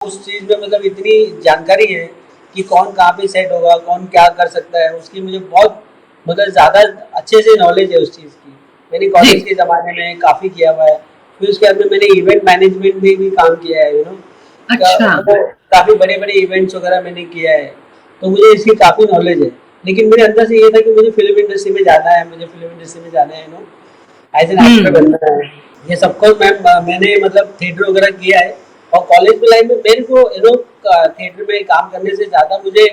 उस चीज़ में मतलब इतनी जानकारी है कि कौन कहाँ पे सेट होगा, कौन क्या कर सकता है, उसकी मुझे बहुत मतलब ज़्यादा अच्छे से नॉलेज है उस चीज़ की। मैंने जी। कॉलेज के ज़माने में काफ़ी किया हुआ है। फिर उसके बाद में मैंने इवेंट मैनेजमेंट में भी काम किया है, अच्छा। मतलब काफ़ी बड़े-बड़े इवेंट्स वगैरह मैंने किया है, तो मुझे इसकी काफ़ी नॉलेज है। लेकिन मेरे अंदर से ये था कि मुझे फ़िल्म इंडस्ट्री में जाना है, मुझे फ़िल्म इंडस्ट्री में जाना है, एज़ एन एक्टर हुँ। बनना है। ये सब कुछ मैंने मतलब थिएटर वगैरह किया है और कॉलेज के लाइफ में मेरे को थिएटर में काम करने से ज़्यादा मुझे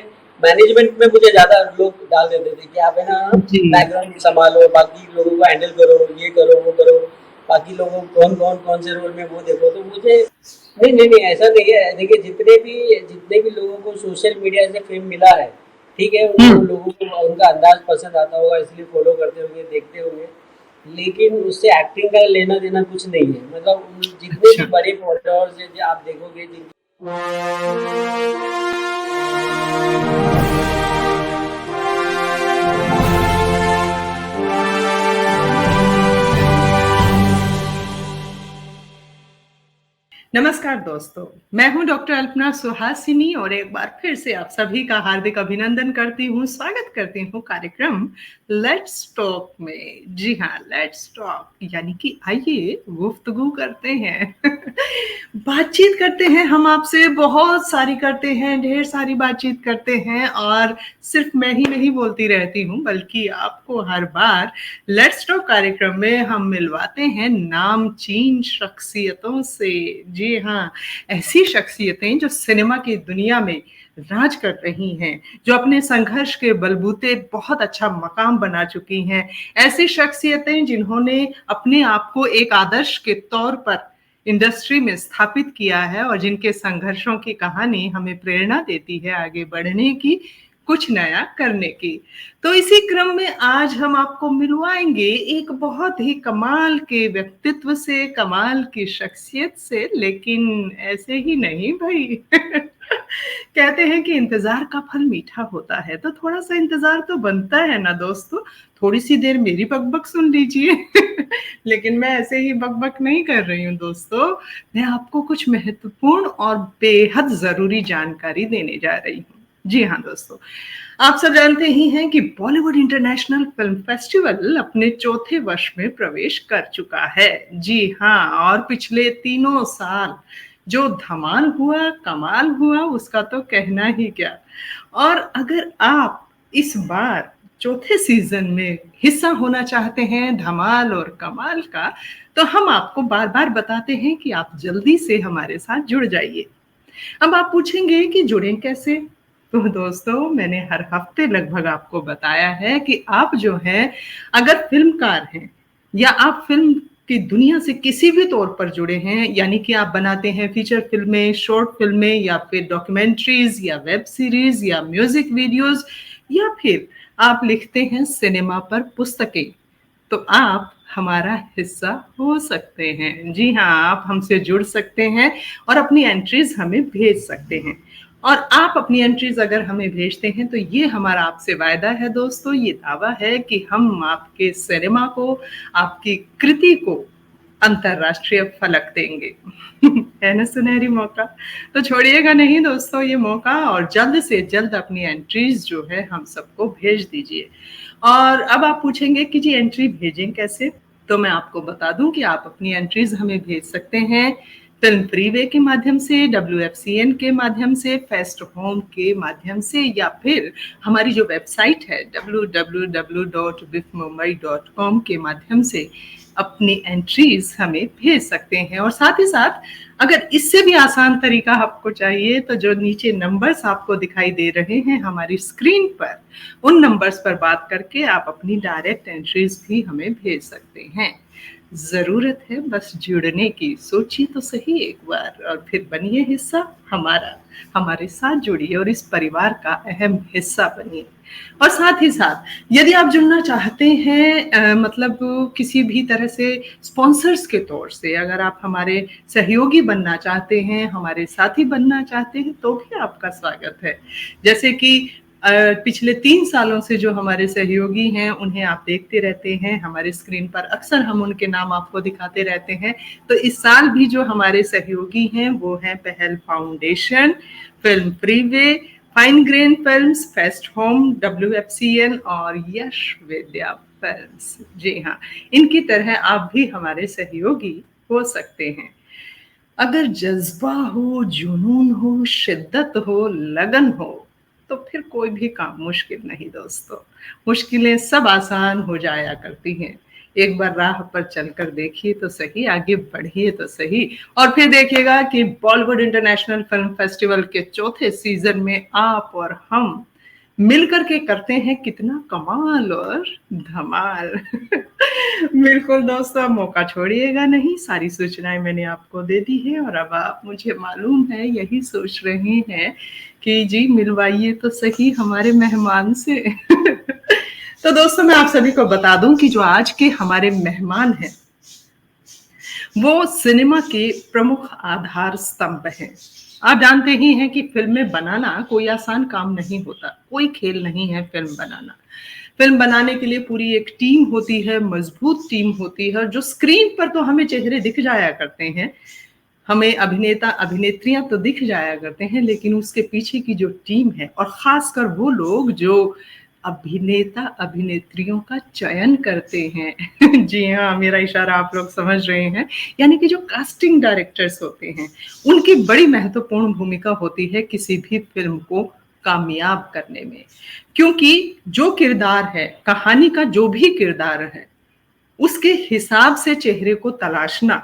मैनेजमेंट में मुझे ज़्यादा लोग डाल देते थे कि आप है ना जी। बैकग्राउंड संभालो, बाकी लोगों को हैंडल करो, ये करो, वो करो, बाकी लोगों कौन से रोल में वो देखो। तो मुझे नहीं, नहीं, नहीं ऐसा नहीं है। देखिए जितने भी लोगों को सोशल मीडिया से फ़ेम मिला है, ठीक है, हुँ। वो लोगों को उनका अंदाज़ पसंद आता होगा इसलिए फ़ॉलो करते होंगे, देखते होंगे। लेकिन उससे एक्टिंग का लेना-देना कुछ नहीं है। मतलब जितने अच्छा। भी बड़े फॉलोअर्स हैं, जो आप देखोगे जिनकी नमस्कार दोस्तों, मैं हूँ डॉक्टर अल्पना सुहासिनी और एक बार फिर से आप सभी का हार्दिक अभिनंदन करती हूँ, स्वागत करती हूँ कार्यक्रम लेट्स टॉक में। जी हाँ, लेट्स टॉक यानी कि आइए गुफ्तगू करते हैं। बातचीत करते हैं हम आपसे, बहुत सारी करते हैं, ढेर सारी बातचीत करते हैं और सिर्फ मैं ही नहीं बोलती रहती हूँ, बल्कि आपको हर बार लेट्स टॉक कार्यक्रम में हम मिलवाते हैं नामचीन शख्सियतों से। जी हाँ, ऐसी शख्सियतें जो सिनेमा की दुनिया में राज कर रही हैं, जो अपने संघर्ष के बलबूते बहुत अच्छा मकाम बना चुकी हैं। ऐसी शख्सियतें जिन्होंने अपने आप को एक आदर्श के तौर पर इंडस्ट्री में स्थापित किया है और जिनके संघर्षों की कहानी हमें प्रेरणा देती है आगे बढ़ने की, कुछ नया करने की। तो इसी क्रम में आज हम आपको मिलवाएंगे एक बहुत ही कमाल के व्यक्तित्व से, कमाल की शख्सियत से, लेकिन ऐसे ही नहीं भाई। कहते हैं कि इंतजार का फल मीठा होता है, तो थोड़ा सा इंतजार तो बनता है ना दोस्तों। थोड़ी सी देर मेरी बकबक सुन लीजिए। लेकिन मैं ऐसे ही बकबक नहीं कर रही हूँ दोस्तों, मैं आपको कुछ महत्वपूर्ण और बेहद जरूरी जानकारी देने जा रही हूँ। जी हाँ दोस्तों, आप सब जानते ही हैं कि बॉलीवुड इंटरनेशनल फिल्म फेस्टिवल अपने चौथे वर्ष में प्रवेश कर चुका है। जी हाँ, और पिछले 3 साल जो धमाल हुआ, कमाल हुआ, उसका तो कहना ही क्या। और अगर आप इस बार चौथे सीजन में हिस्सा होना चाहते हैं धमाल और कमाल का, तो हम आपको बार बार बताते हैं कि आप जल्दी से हमारे साथ जुड़ जाइए। अब आप पूछेंगे कि जुड़ें कैसे? तो दोस्तों, मैंने हर हफ्ते लगभग आपको बताया है कि आप जो हैं, अगर फ़िल्मकार हैं या आप फ़िल्म की दुनिया से किसी भी तौर पर जुड़े हैं, यानी कि आप बनाते हैं फ़ीचर फ़िल्में, शॉर्ट फ़िल्में या फिर डॉक्यूमेंट्रीज़ या वेब सीरीज़ या म्यूज़िक वीडियोज़ या फिर आप लिखते हैं सिनेमा पर पुस्तकें, तो आप हमारा हिस्सा हो सकते हैं। जी हाँ, आप हमसे जुड़ सकते हैं और अपनी एंट्रीज हमें भेज सकते हैं। और आप अपनी एंट्रीज अगर हमें भेजते हैं तो ये हमारा आपसे वायदा है दोस्तों, ये दावा है कि हम आपके सिनेमा को, आपकी कृति को अंतरराष्ट्रीय फलक देंगे। है ना सुनहरी मौका? तो छोड़िएगा नहीं दोस्तों ये मौका और जल्द से जल्द अपनी एंट्रीज जो है हम सबको भेज दीजिए। और अब आप पूछेंगे कि जी एंट्री भेजें कैसे? तो मैं आपको बता दूं कि आप अपनी एंट्रीज हमें भेज सकते हैं फिल्म फ्रीवे के माध्यम से, WFCN के माध्यम से, फेस्ट होम के माध्यम से, या फिर हमारी जो वेबसाइट है www.bifmumbai.com के माध्यम से अपनी एंट्रीज हमें भेज सकते हैं। और साथ ही साथ अगर इससे भी आसान तरीका आपको चाहिए तो जो नीचे नंबर्स आपको दिखाई दे रहे हैं हमारी स्क्रीन पर, उन नंबर्स पर बात करके आप अपनी डायरेक्ट एंट्रीज भी हमें भेज सकते हैं। ज़रूरत है बस जुड़ने की, सोचिए तो सही एक बार और फिर बनिए हिस्सा हमारा, हमारे साथ जुड़िए और इस परिवार का अहम हिस्सा बनिए। और साथ ही साथ यदि आप जुड़ना चाहते हैं मतलब किसी भी तरह से स्पॉन्सर्स के तौर से, अगर आप हमारे सहयोगी बनना चाहते हैं, हमारे साथी बनना चाहते हैं, तो भी आपका स्वागत है। जैसे कि पिछले 3 सालों से जो हमारे सहयोगी हैं उन्हें आप देखते रहते हैं, हमारे स्क्रीन पर अक्सर हम उनके नाम आपको दिखाते रहते हैं। तो इस साल भी जो हमारे सहयोगी हैं वो हैं पहल foundation, film freeway, fine grain films, fest home, WFCN और यश विद्या फिल्म्स। जी हाँ, इनकी तरह आप भी हमारे सहयोगी हो सकते हैं। अगर जज्बा हो, जुनून हो, शिद्दत हो, लगन हो, तो फिर कोई भी काम मुश्किल नहीं दोस्तों। मुश्किलें सब आसान हो जाया करती हैं। एक बार राह पर चलकर देखिए तो सही, आगे बढ़िए तो सही, और फिर देखिएगा कि बॉलीवुड इंटरनेशनल फिल्म फेस्टिवल के चौथे सीजन में आप और हम मिलकर के करते हैं कितना कमाल और धमाल। बिल्कुल दोस्तों, मौका छोड़िएगा नहीं, सारी सूचनाएं मैंने आपको दे दी है और अब आप, मुझे मालूम है, यही सोच रहे हैं कि जी मिलवाइए तो सही हमारे मेहमान से। तो दोस्तों, मैं आप सभी को बता दूं कि जो आज के हमारे मेहमान हैं वो सिनेमा के प्रमुख आधार स्तंभ हैं। आप जानते ही हैं कि फिल्में बनाना कोई आसान काम नहीं होता, कोई खेल नहीं है फिल्म बनाना। फिल्म बनाने के लिए पूरी एक टीम होती है, मजबूत टीम होती है, जो स्क्रीन पर तो हमें चेहरे दिख जाया करते हैं, हमें अभिनेता अभिनेत्रियां तो दिख जाया करते हैं, लेकिन उसके पीछे की जो टीम है और खासकर वो लोग जो अभिनेता अभिनेत्रियों का चयन करते हैं। जी हाँ, मेरा इशारा आप लोग समझ रहे हैं, यानी कि जो कास्टिंग डायरेक्टर्स होते हैं उनकी बड़ी महत्वपूर्ण भूमिका होती है किसी भी फिल्म को कामयाब करने में। क्योंकि जो किरदार है, कहानी का जो भी किरदार है, उसके हिसाब से चेहरे को तलाशना,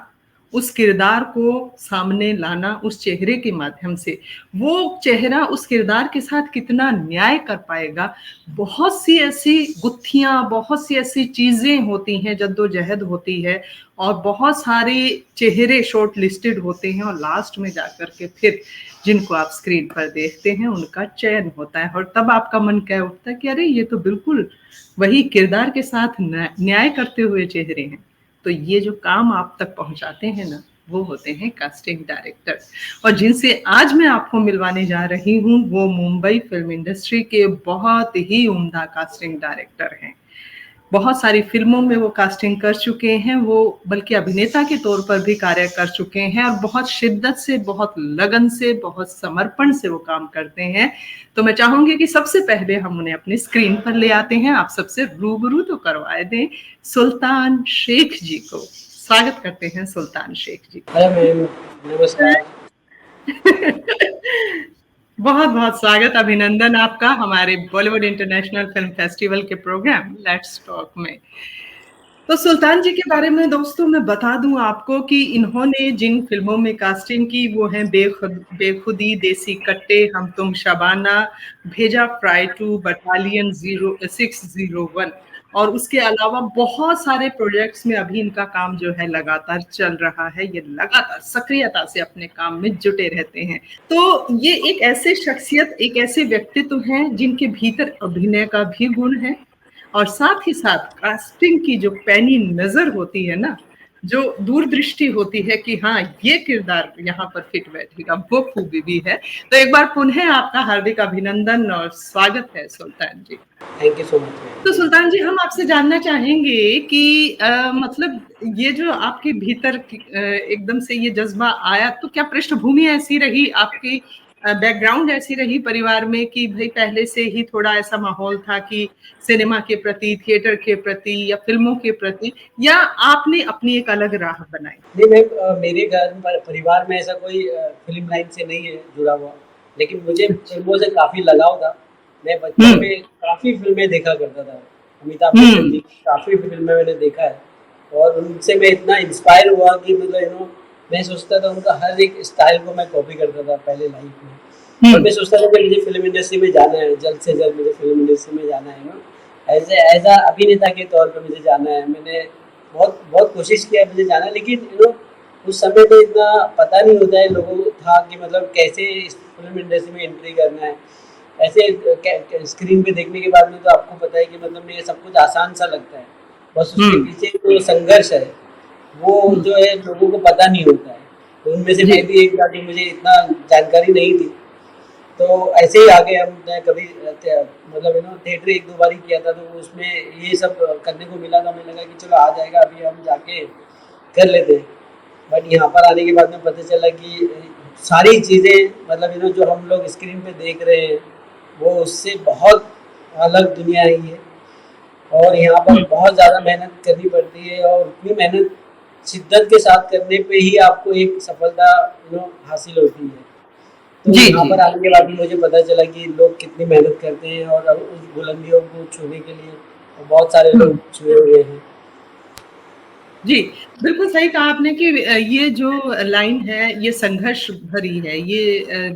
उस किरदार को सामने लाना, उस चेहरे के माध्यम से वो चेहरा उस किरदार के साथ कितना न्याय कर पाएगा। बहुत सी ऐसी गुत्थियां, बहुत सी ऐसी चीजें होती हैं, जद्दोजहद होती है और बहुत सारे चेहरे शॉर्ट लिस्टेड होते हैं और लास्ट में जाकर के फिर जिनको आप स्क्रीन पर देखते हैं उनका चयन होता है और तब आपका मन कह उठता है कि अरे ये तो बिल्कुल वही किरदार के साथ न्याय करते हुए चेहरे हैं। तो ये जो काम आप तक पहुंचाते हैं ना, वो होते हैं कास्टिंग डायरेक्टर। और जिनसे आज मैं आपको मिलवाने जा रही हूँ वो मुंबई फिल्म इंडस्ट्री के बहुत ही उम्दा कास्टिंग डायरेक्टर हैं। बहुत सारी फिल्मों में वो कास्टिंग कर चुके हैं, वो बल्कि अभिनेता के तौर पर भी कार्य कर चुके हैं और बहुत शिद्दत से, बहुत लगन से, बहुत समर्पण से वो काम करते हैं। तो मैं चाहूंगी कि सबसे पहले हम उन्हें अपनी स्क्रीन पर ले आते हैं, आप सबसे रूबरू तो करवाए दें सुल्तान शेख जी को। स्वागत करते हैं सुल्तान शेख जी। नमस्कार। बहुत बहुत स्वागत, अभिनंदन आपका हमारे बॉलीवुड इंटरनेशनल फिल्म फेस्टिवल के प्रोग्राम लेट्स टॉक में। तो सुल्तान जी के बारे में दोस्तों मैं बता दूं आपको कि इन्होंने जिन फिल्मों में कास्टिंग की वो हैं बेखुदी, देसी कट्टे, हम तुम शबाना, भेजा फ्राई टू, बटालियन 0601 और उसके अलावा बहुत सारे प्रोजेक्ट्स में अभी इनका काम जो है लगातार चल रहा है। ये लगातार सक्रियता से अपने काम में जुटे रहते हैं। तो ये एक ऐसे शख्सियत, एक ऐसे व्यक्तित्व हैं जिनके भीतर अभिनय का भी गुण है और साथ ही साथ कास्टिंग की जो पैनी नजर होती है ना, जो दूरदृष्टि होती है कि हाँ ये किरदार यहाँ पर फिट बैठेगा, वो खूबी भी है। तो एक बार पुनः आपका हार्दिक अभिनंदन और स्वागत है Sultan ji. Thank you so much. तो सुल्तान जी, हम आपसे जानना चाहेंगे कि मतलब ये जो आपके भीतर एकदम से ये जज्बा आया, तो क्या पृष्ठभूमि ऐसी रही आपकी, बैकग्राउंड ऐसी रही परिवार में कि भाई पहले से ही थोड़ा ऐसा माहौल था कि सिनेमा के प्रति, थिएटर के प्रति या फिल्मों के प्रति, या आपने अपनी एक अलग राह बनाई? नहीं, मैं मेरे घर परिवार में ऐसा कोई फिल्म लाइन से नहीं है जुड़ा हुआ, लेकिन मुझे फिल्मों से काफ़ी लगाव था। मैं बचपन में काफ़ी फिल्में देखा करता था। अमिताभ बच्चन जी की काफ़ी फिल्में मैंने देखा है और उनसे मैं इतना इंस्पायर हुआ कि मतलब मैं सोचता था उनका हर एक स्टाइल को मैं कॉपी करता था पहले लाइफ में। और मैं सोचता था कि मुझे फिल्म इंडस्ट्री में जाना है, जल्द से जल्द मुझे फिल्म इंडस्ट्री में जाना है एज अ अभिनेता के तौर पर मुझे जाना है। मैंने बहुत कोशिश किया मुझे जाना, लेकिन उस समय पे इतना पता नहीं होता है लोगों को था कि मतलब कैसे इस फिल्म इंडस्ट्री में एंट्री करना है। ऐसे स्क्रीन पे देखने के बाद में तो आपको पता है कि मतलब ये सब कुछ आसान सा लगता है, बस उसके पीछे जो संघर्ष है वो जो है लोगों को पता नहीं होता है। तो उनमें से मैं भी एक था कि मुझे इतना जानकारी नहीं थी। तो ऐसे ही आगे हमने कभी मतलब थिएटर एक दो बार ही किया था, तो उसमें ये सब करने को मिला था। मुझे लगा कि चलो आ जाएगा, अभी हम जाके कर लेते हैं। बट यहाँ पर आने के बाद में पता चला कि सारी चीज़ें मतलब जो हम लोग स्क्रीन पे देख रहे हैं वो उससे बहुत अलग दुनिया ही है। और यहाँ पर बहुत ज़्यादा मेहनत करनी पड़ती है, और उतनी मेहनत शिद्दत के साथ करने पे ही आपको एक सफलता हासिल होती है। तो जी यहाँ जी पर आने के बाद भी मुझे पता चला कि लोग कितनी मेहनत करते हैं, और अब उस बुलंदियों को छूने के लिए बहुत सारे लोग हम्म। छुए हुए हैं। जी, बिल्कुल सही कहा आपने कि ये जो लाइन है ये संघर्ष भरी है। ये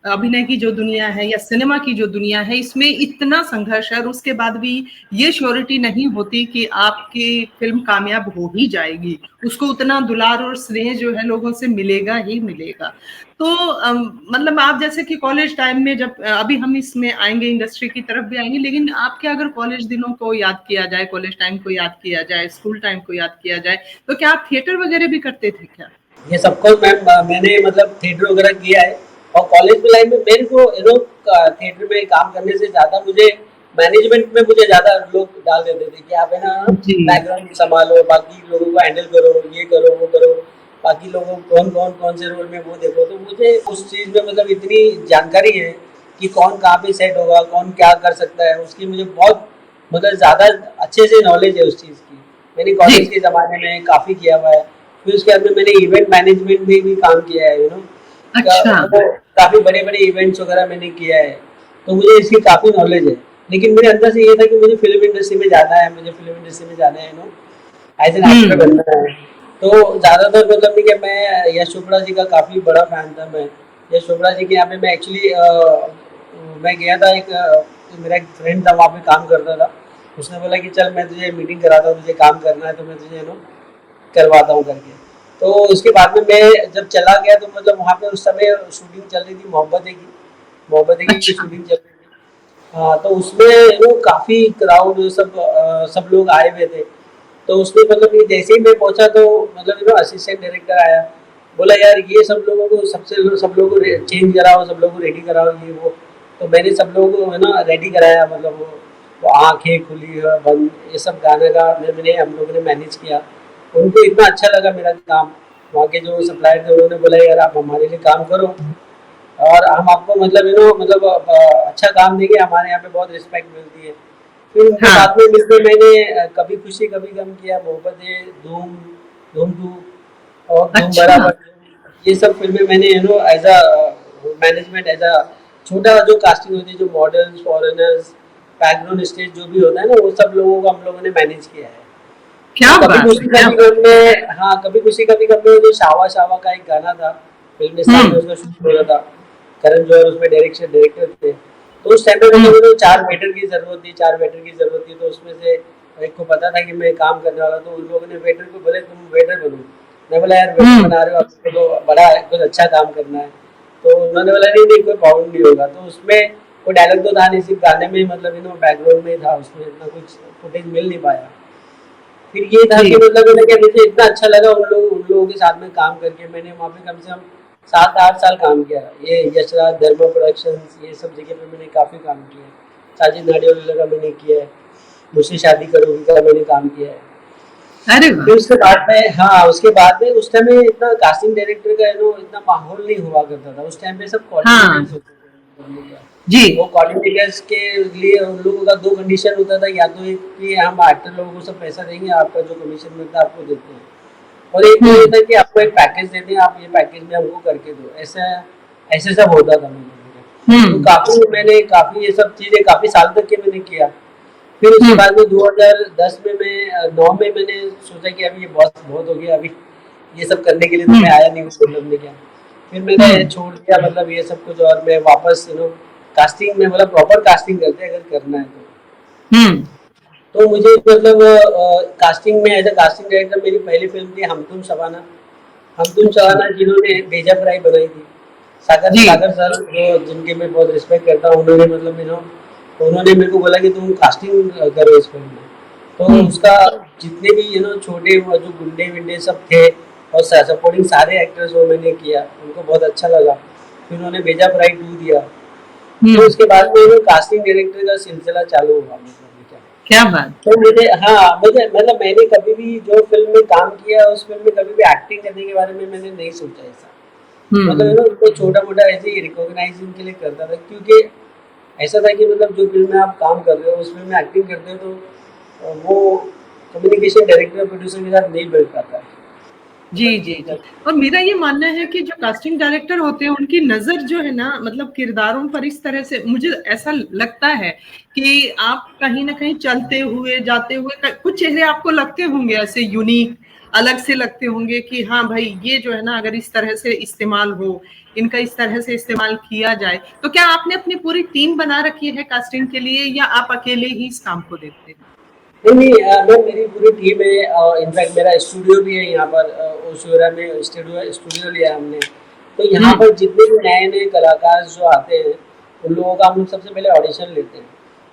अभिनय की जो दुनिया है या सिनेमा की जो दुनिया है इसमें इतना संघर्ष है, और उसके बाद भी ये श्योरिटी नहीं होती कि आपकी फिल्म कामयाब हो ही जाएगी। उसको उतना दुलार और स्नेह जो है लोगों से मिलेगा ही मिलेगा। तो मतलब आप जैसे कि कॉलेज टाइम में जब अभी हम इसमें आएंगे, इंडस्ट्री की तरफ भी आएंगे, लेकिन आपके अगर कॉलेज दिनों को याद किया जाए, कॉलेज टाइम को याद किया जाए, स्कूल टाइम को याद किया जाए, तो क्या आप थिएटर वगैरह भी करते थे क्या? ये सब कुछ मैंने मतलब थिएटर वगैरह किया है। और कॉलेज लाइफ में मेरे को थिएटर में काम करने से ज़्यादा मुझे मैनेजमेंट में मुझे ज़्यादा लोग डाल देते थे कि आप है ना जी। बैकग्राउंड संभालो, बाकी लोगों को हैंडल करो, ये करो वो करो, बाकी लोगों कौन से रोल में वो देखो। तो मुझे उस चीज़ में मतलब इतनी जानकारी है कि कौन कहाँ पे सेट होगा, कौन क्या कर सकता है, उसकी मुझे बहुत मतलब ज़्यादा अच्छे से नॉलेज है उस चीज़ की। मैंने जी। कॉलेज के ज़माने में काफ़ी किया हुआ है। फिर उसके बाद में मैंने इवेंट मैनेजमेंट में भी काम किया है, अच्छा। काफ़ी बड़े बड़े इवेंट्स वगैरह मैंने किया है। तो मुझे इसकी काफ़ी नॉलेज है। लेकिन मेरे अंदर से ये था कि मुझे फिल्म इंडस्ट्री में जाना है, मुझे फिल्म इंडस्ट्री में जाना है, एज एन एक्टर हम्म। बनना है। तो ज़्यादातर मतलब कि मैं यश चोपड़ा जी का काफ़ी बड़ा फैन था। मैं यश चोपड़ा जी के यहाँ पे मैं एक्चुअली मैं गया था, मेरा एक फ्रेंड था वहाँ पे काम करता था। उसने बोला कि चल मैं तुझे मीटिंग कराता हूँ, तुझे काम करना है तो मैं तुझे करवाता हूँ करके। तो उसके बाद में मैं जब चला गया तो मतलब वहाँ पे उस समय शूटिंग चल रही थी मोहब्बतें की अच्छा। शूटिंग चल रही थी। हाँ, तो उसमें काफ़ी क्राउड सब लोग आए हुए थे। तो उसमें मतलब कि जैसे ही मैं पहुंचा तो मतलब असिस्टेंट डायरेक्टर आया, बोला यार ये सब लोगों को चेंज कराओ, सब लोगों को रेडी कराओ ये वो। तो मैंने सब लोगों को रेडी कराया, मतलब वो आंखें खुली है बंद, ये सब गाने का मैंने हम लोगों ने मैनेज किया। उनको इतना अच्छा लगा मेरा काम। वहाँ के जो सप्लायर थे उन्होंने बोला यार आप हमारे लिए काम करो, और हम आपको मतलब मतलब अच्छा काम देंगे, हमारे यहाँ पे बहुत रिस्पेक्ट मिलती है। फिर उनके हाँ। साथ में मिलकर मैंने कभी खुशी कभी गम किया, मोहब्बतें, धूम, धूम टू, और धूम अच्छा। बराबर, ये सब फिल्में मैंने as a management, as a छोटा जो कास्टिंग होती है, जो मॉडल्स, फॉरेनर्स, बैकग्राउंड स्टेज जो भी होता है ना, वो सब लोगों को हम लोगों ने मैनेज किया है। तो क्या कभी बात है, खुशी क्या कभी बात। गम में, हाँ कभी खुशी कभी गम में जो शावा शावा का एक गाना था, फिल्म में हम्म। उसका शूट हो रहा था, करण जौहर उसमें डायरेक्टर थे। तो उस टाइम पे हम्म। मतलब 4 वेटर की जरूरत थी, 4 वेटर की जरूरत थी। तो उसमें से एक को पता था कि मैं काम करने वाला, तो उन लोगों ने वेटर को बोले तुम वेटर बनो। मैं बोला यार वेटर हम्म। बना रहे हो, आपको तो बड़ा कुछ अच्छा काम करना है। तो उन्होंने बोला नहीं नहीं कोई प्रॉब्लम नहीं होगा। तो उसमें कोई डायलॉग तो था नहीं, सिर्फ गाने में मतलब बैकग्राउंड में था, उसमें इतना कुछ फुटेज मिल नहीं पाया। फिर ये था कि जी। मतलब मुझे इतना अच्छा लगा उन लोगों के साथ में काम करके। मैंने वहाँ पे कम से कम 7-8 साल काम किया। ये यशराज, धर्मा प्रोडक्शंस, ये सब जगह पे मैंने काफ़ी काम किया है। साजिद नाडियावाला का मैंने किया है, मुझसे शादी करोगी का मैंने काम किया है। अरे वाह। फिर उसके बाद में, हाँ उसके बाद में उस टाइम में इतना कास्टिंग डायरेक्टर का इतना माहौल नहीं हुआ करता था। उस टाइम पे सब हाँ। कोऑर्डिनेटर्स होते थे। जी। वो कोऑर्डिनेटर्स के लिए उन लोगों का 2 कंडीशन होता था, या तो एक कि हम एक्टर लोगों को सब पैसा देंगे, आपका जो कमीशन मिलता है आपको देते हैं, और एक ये हम्म। था कि आपको एक पैकेज देते हैं, आप ये पैकेज में हमको करके दो। ऐसा ऐसे सब होता था मेरे लिए। तो हम्म। मैंने काफ़ी ये सब चीज़ें काफ़ी साल तक के मैंने किया। फिर उसके हम्म। बाद में 2010 में मैं 9 में मैंने सोचा कि अभी ये बहुत बहुत हो गया, अभी ये सब करने के लिए तो हम्म। मैं आया नहीं हूँ फिल्म में क्या। फिर मैंने हम्म। छोड़ दिया मतलब ये सब कुछ, और मैं वापस कास्टिंग में मतलब प्रॉपर कास्टिंग करते हैं अगर करना है तो। हम्म। तो मुझे मतलब कास्टिंग में एज अ कास्टिंग डायरेक्टर मेरी पहली फिल्म थी हम तुम शबाना। हम तुम अच्छा। शबाना जिन्होंने भेजा फ्राई बनाई थी, सागर जी। सागर सर जो जिनके मैं बहुत रिस्पेक्ट करता हूँ, उन्होंने मतलब उन्होंने मेरे को बोला कि तुम कास्टिंग करो इस फिल्म में। तो हम्म। उसका जितने भी छोटे जो गुंडे विंडे सब थे और सपोर्टिंग सारे एक्टर्स वो मैंने किया, उनको बहुत अच्छा लगा। फिर उन्होंने भेजा फ्राई 2 दिया। तो उसके बाद में वो कास्टिंग डायरेक्टर का सिलसिला चालू हुआ, मतलब क्या। क्या बात। तो मुझे मतलब मैंने कभी भी जो फ़िल्म में काम किया, उस फ़िल्म में कभी भी एक्टिंग करने के बारे में मैंने नहीं सोचा ऐसा। मतलब हम्म। उसको छोटा-मोटा ऐसे ही रिकॉग्नाइज़ेशन के लिए करता था, क्योंकि ऐसा था कि मतलब जो फ़िल्म में आप काम कर रहे हो, उस फ़िल्म में एक्टिंग करते हो, तो वो कम्युनिकेशन डायरेक्टर और प्रोड्यूसर के साथ नहीं बैठ पाता है। जी, बट जी, जी। जब और मेरा ये मानना है कि जो कास्टिंग डायरेक्टर होते हैं, उनकी नज़र जो है ना, मतलब किरदारों पर इस तरह से मुझे ऐसा लगता है कि आप कहीं न कहीं चलते हुए, जाते हुए कुछ चेहरे आपको लगते होंगे ऐसे यूनिक, अलग से लगते होंगे कि हाँ भाई, ये जो है ना अगर इस तरह से इस्तेमाल हो, इनका इस तरह से इस्तेमाल किया जाए। तो क्या आपने अपनी पूरी टीम बना रखी है कास्टिंग के लिए, या आप अकेले ही इस काम को देखते हैं? नहीं, नहीं, मैं मेरी पूरी टीम है, इनफैक्ट मेरा स्टूडियो भी है यहाँ पर, ओशिवरा में स्टूडियो लिया है हमने। तो यहाँ हुँ, पर जितने भी नए-नए कलाकार जो आते हैं, उन लोगों का हम लोग सबसे पहले ऑडिशन लेते हैं।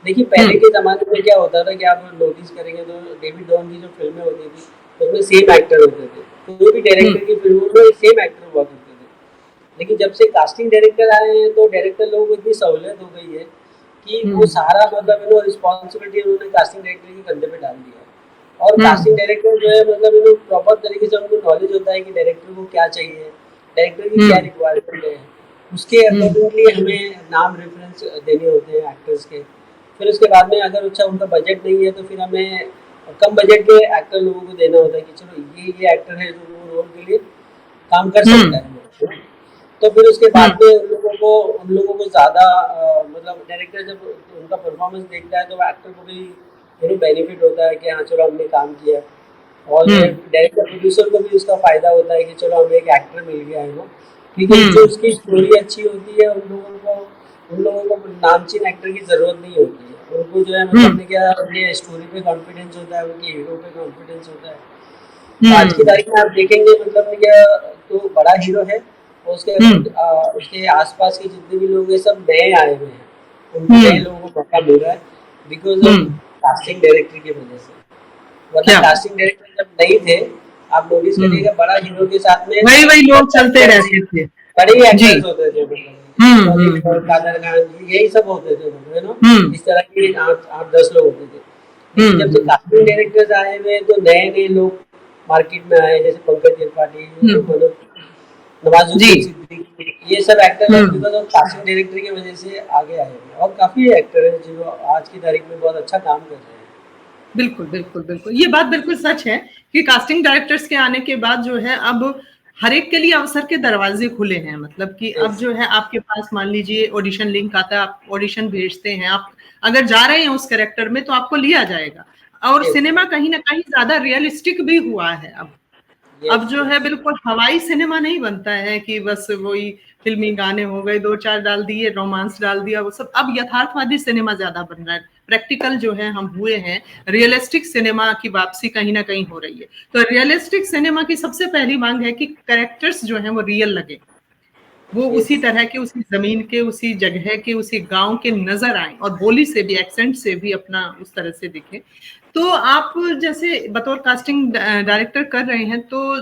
देखिए हुँ, पहले के ज़माने में क्या होता था कि आप नोटिस करेंगे तो डेविड डॉन की जो फ़िल्में होती थी, उसमें सेम एक्टर होते थे। कोई भी हुँ, डायरेक्टर की फ़िल्मों में सेम एक्टर हुआ करते थे। लेकिन जब से कास्टिंग डायरेक्टर आए हैं, तो डायरेक्टर लोगों को इतनी सहूलियत हो गई है कि वो हुँ, सारा मतलब रिस्पॉन्सिबिलिटी उन्होंने कास्टिंग डायरेक्टर के कंधे पे डाल दिया है। और हुँ, कास्टिंग डायरेक्टर जो है मतलब प्रॉपर तरीके से उनको नॉलेज होता है कि डायरेक्टर को क्या चाहिए, डायरेक्टर की हुँ, क्या रिक्वायरमेंट है, उसके हुँ, अकॉर्डिंगली हमें नाम रेफरेंस देने होते हैं एक्टर्स के। फिर उसके बाद में अगर अच्छा उनका बजट नहीं है, तो फिर हमें कम बजट के एक्टर लोगों को देना होता है कि चलो ये एक्टर है जो वो रोल के लिए काम कर हुँ, सकता है। तो फिर उसके हुँ, बाद में उन लोगों को ज़्यादा मतलब डायरेक्टर जब उनका परफॉर्मेंस देखता है, तो एक्टर को भी बेनिफिट होता है कि हाँ चलो हमने काम किया। और हुँ, डायरेक्टर प्रोड्यूसर को भी उसका फ़ायदा होता है कि चलो हमें एक एक्टर मिल गया है ना, क्योंकि जो हुँ, उसकी स्टोरी अच्छी होती है, उन लोगों को नामचीन एक्टर की ज़रूरत नहीं होती है। उनको जो है मतलब हुँ, अपने क्या अपने स्टोरी पे कॉन्फिडेंस होता है, उनके हीरो पे कॉन्फिडेंस होता है। तो आज की हुँ, तारीख में आप देखेंगे मतलब क्या, तो बड़ा हीरो है और हुँ, उसके आसपास के जितने भी लोग हैं सब नए आए हुए हैं, उन हुँ, नए लोगों को मौका मिल रहा है because hmm, of casting director की वजह से। वरना क्या बात! कास्टिंग डायरेक्टर जब नहीं थे, आप नोटिस हुँ, करिएगा बड़ा हीरो के साथ में वही-वही लोग 10 चलते एक्टर्स, रहते थे। बड़े ही जी। एक्टर्स होते थे मतलब हुँ, सॉलिड हुँ, खान, हुँ, कादर खान जी, यही सब होते थे मतलब हुँ, इस तरह के 8-10 लोग होते थे। हुँ, लेकिन जब से हुँ, कास्टिंग डायरेक्टर्स आए हुए हैं, तो नए-नए लोग मार्केट में आए, जैसे पंकज त्रिपाठी, हुँ, मनोज नवाजुद्दीन जी। सिद्दीकी, ये सब एक्टर हुँ, हैं बिकॉज़ ऑफ कास्टिंग डायरेक्टर की वजह से आगे आए हैं और काफ़ी एक्टर हैं जो आज की तारीख में बहुत अच्छा काम कर रहे हैं। बिल्कुल, बिल्कुल, बिल्कुल। ये बात बिल्कुल सच है कि कास्टिंग डायरेक्टर्स के आने के बाद जो है अब हर एक के लिए अवसर के दरवाज़े खुले हैं। मतलब कि अब यस, जो है आपके पास मान लीजिए ऑडिशन लिंक आता है, आप ऑडिशन भेजते हैं, आप अगर जा रहे हैं उस कैरेक्टर में तो आपको लिया जाएगा। और यस, सिनेमा कहीं न कहीं ज़्यादा रियलिस्टिक भी हुआ है अब। अब यस, जो है यस, बिल्कुल हवाई सिनेमा नहीं बनता है कि बस वही फ़िल्मी गाने हो गए, 2-4 डाल दिए, रोमांस डाल दिया, वो सब। अब यथार्थवादी सिनेमा ज़्यादा बन रहा है। प्रैक्टिकल जो है हम हुए हैं, रियलिस्टिक सिनेमा की वापसी कहीं न कहीं हो रही है। तो रियलिस्टिक सिनेमा की सबसे पहली माँग है कि कैरेक्टर्स जो हैं वो रियल लगें। वो यस। उसी तरह के, उसी ज़मीन के, उसी जगह के, उसी गाँव के नज़र आएँ और बोली से भी, एक्सेंट से भी अपना उस तरह से दिखें। तो आप जैसे बतौर कास्टिंग डायरेक्टर कर रहे हैं, तो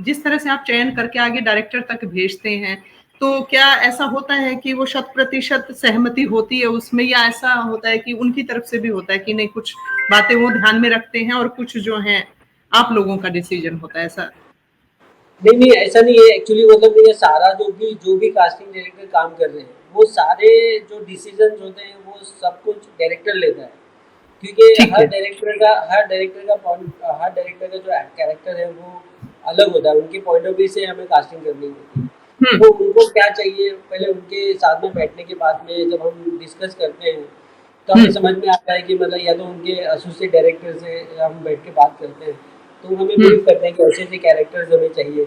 जिस तरह से आप चयन करके आगे डायरेक्टर तक भेजते हैं, तो क्या ऐसा होता है कि वो शत प्रतिशत सहमति होती है उसमें, या ऐसा होता है कि उनकी तरफ से भी होता है कि नहीं, कुछ बातें वो ध्यान में रखते हैं और कुछ जो हैं आप लोगों का डिसीजन होता है, ऐसा? नहीं, नहीं, ऐसा नहीं है एक्चुअली, मतलब ये सारा जो भी कास्टिंग डायरेक्टर काम कर रहे हैं, वो सारे जो डिसीजंस होते हैं वो सब कुछ डायरेक्टर लेता है। क्योंकि ठीक है। हर डायरेक्टर का जो कैरेक्टर है वो अलग होता है, उनके पॉइंट ऑफ व्यू से हमें कास्टिंग करनी होती है। हुँ, तो उनको क्या चाहिए, पहले उनके साथ में बैठने के बाद में जब हम डिस्कस करते हैं, तो हुँ, हमें समझ में आता है कि मतलब या तो उनके एसोसिएट डायरेक्टर से हम बैठ के बात करते हैं, तो हमें हुँ, ब्रीफ करते हैं कि ऐसे-ऐसे कैरेक्टर्स हमें चाहिए।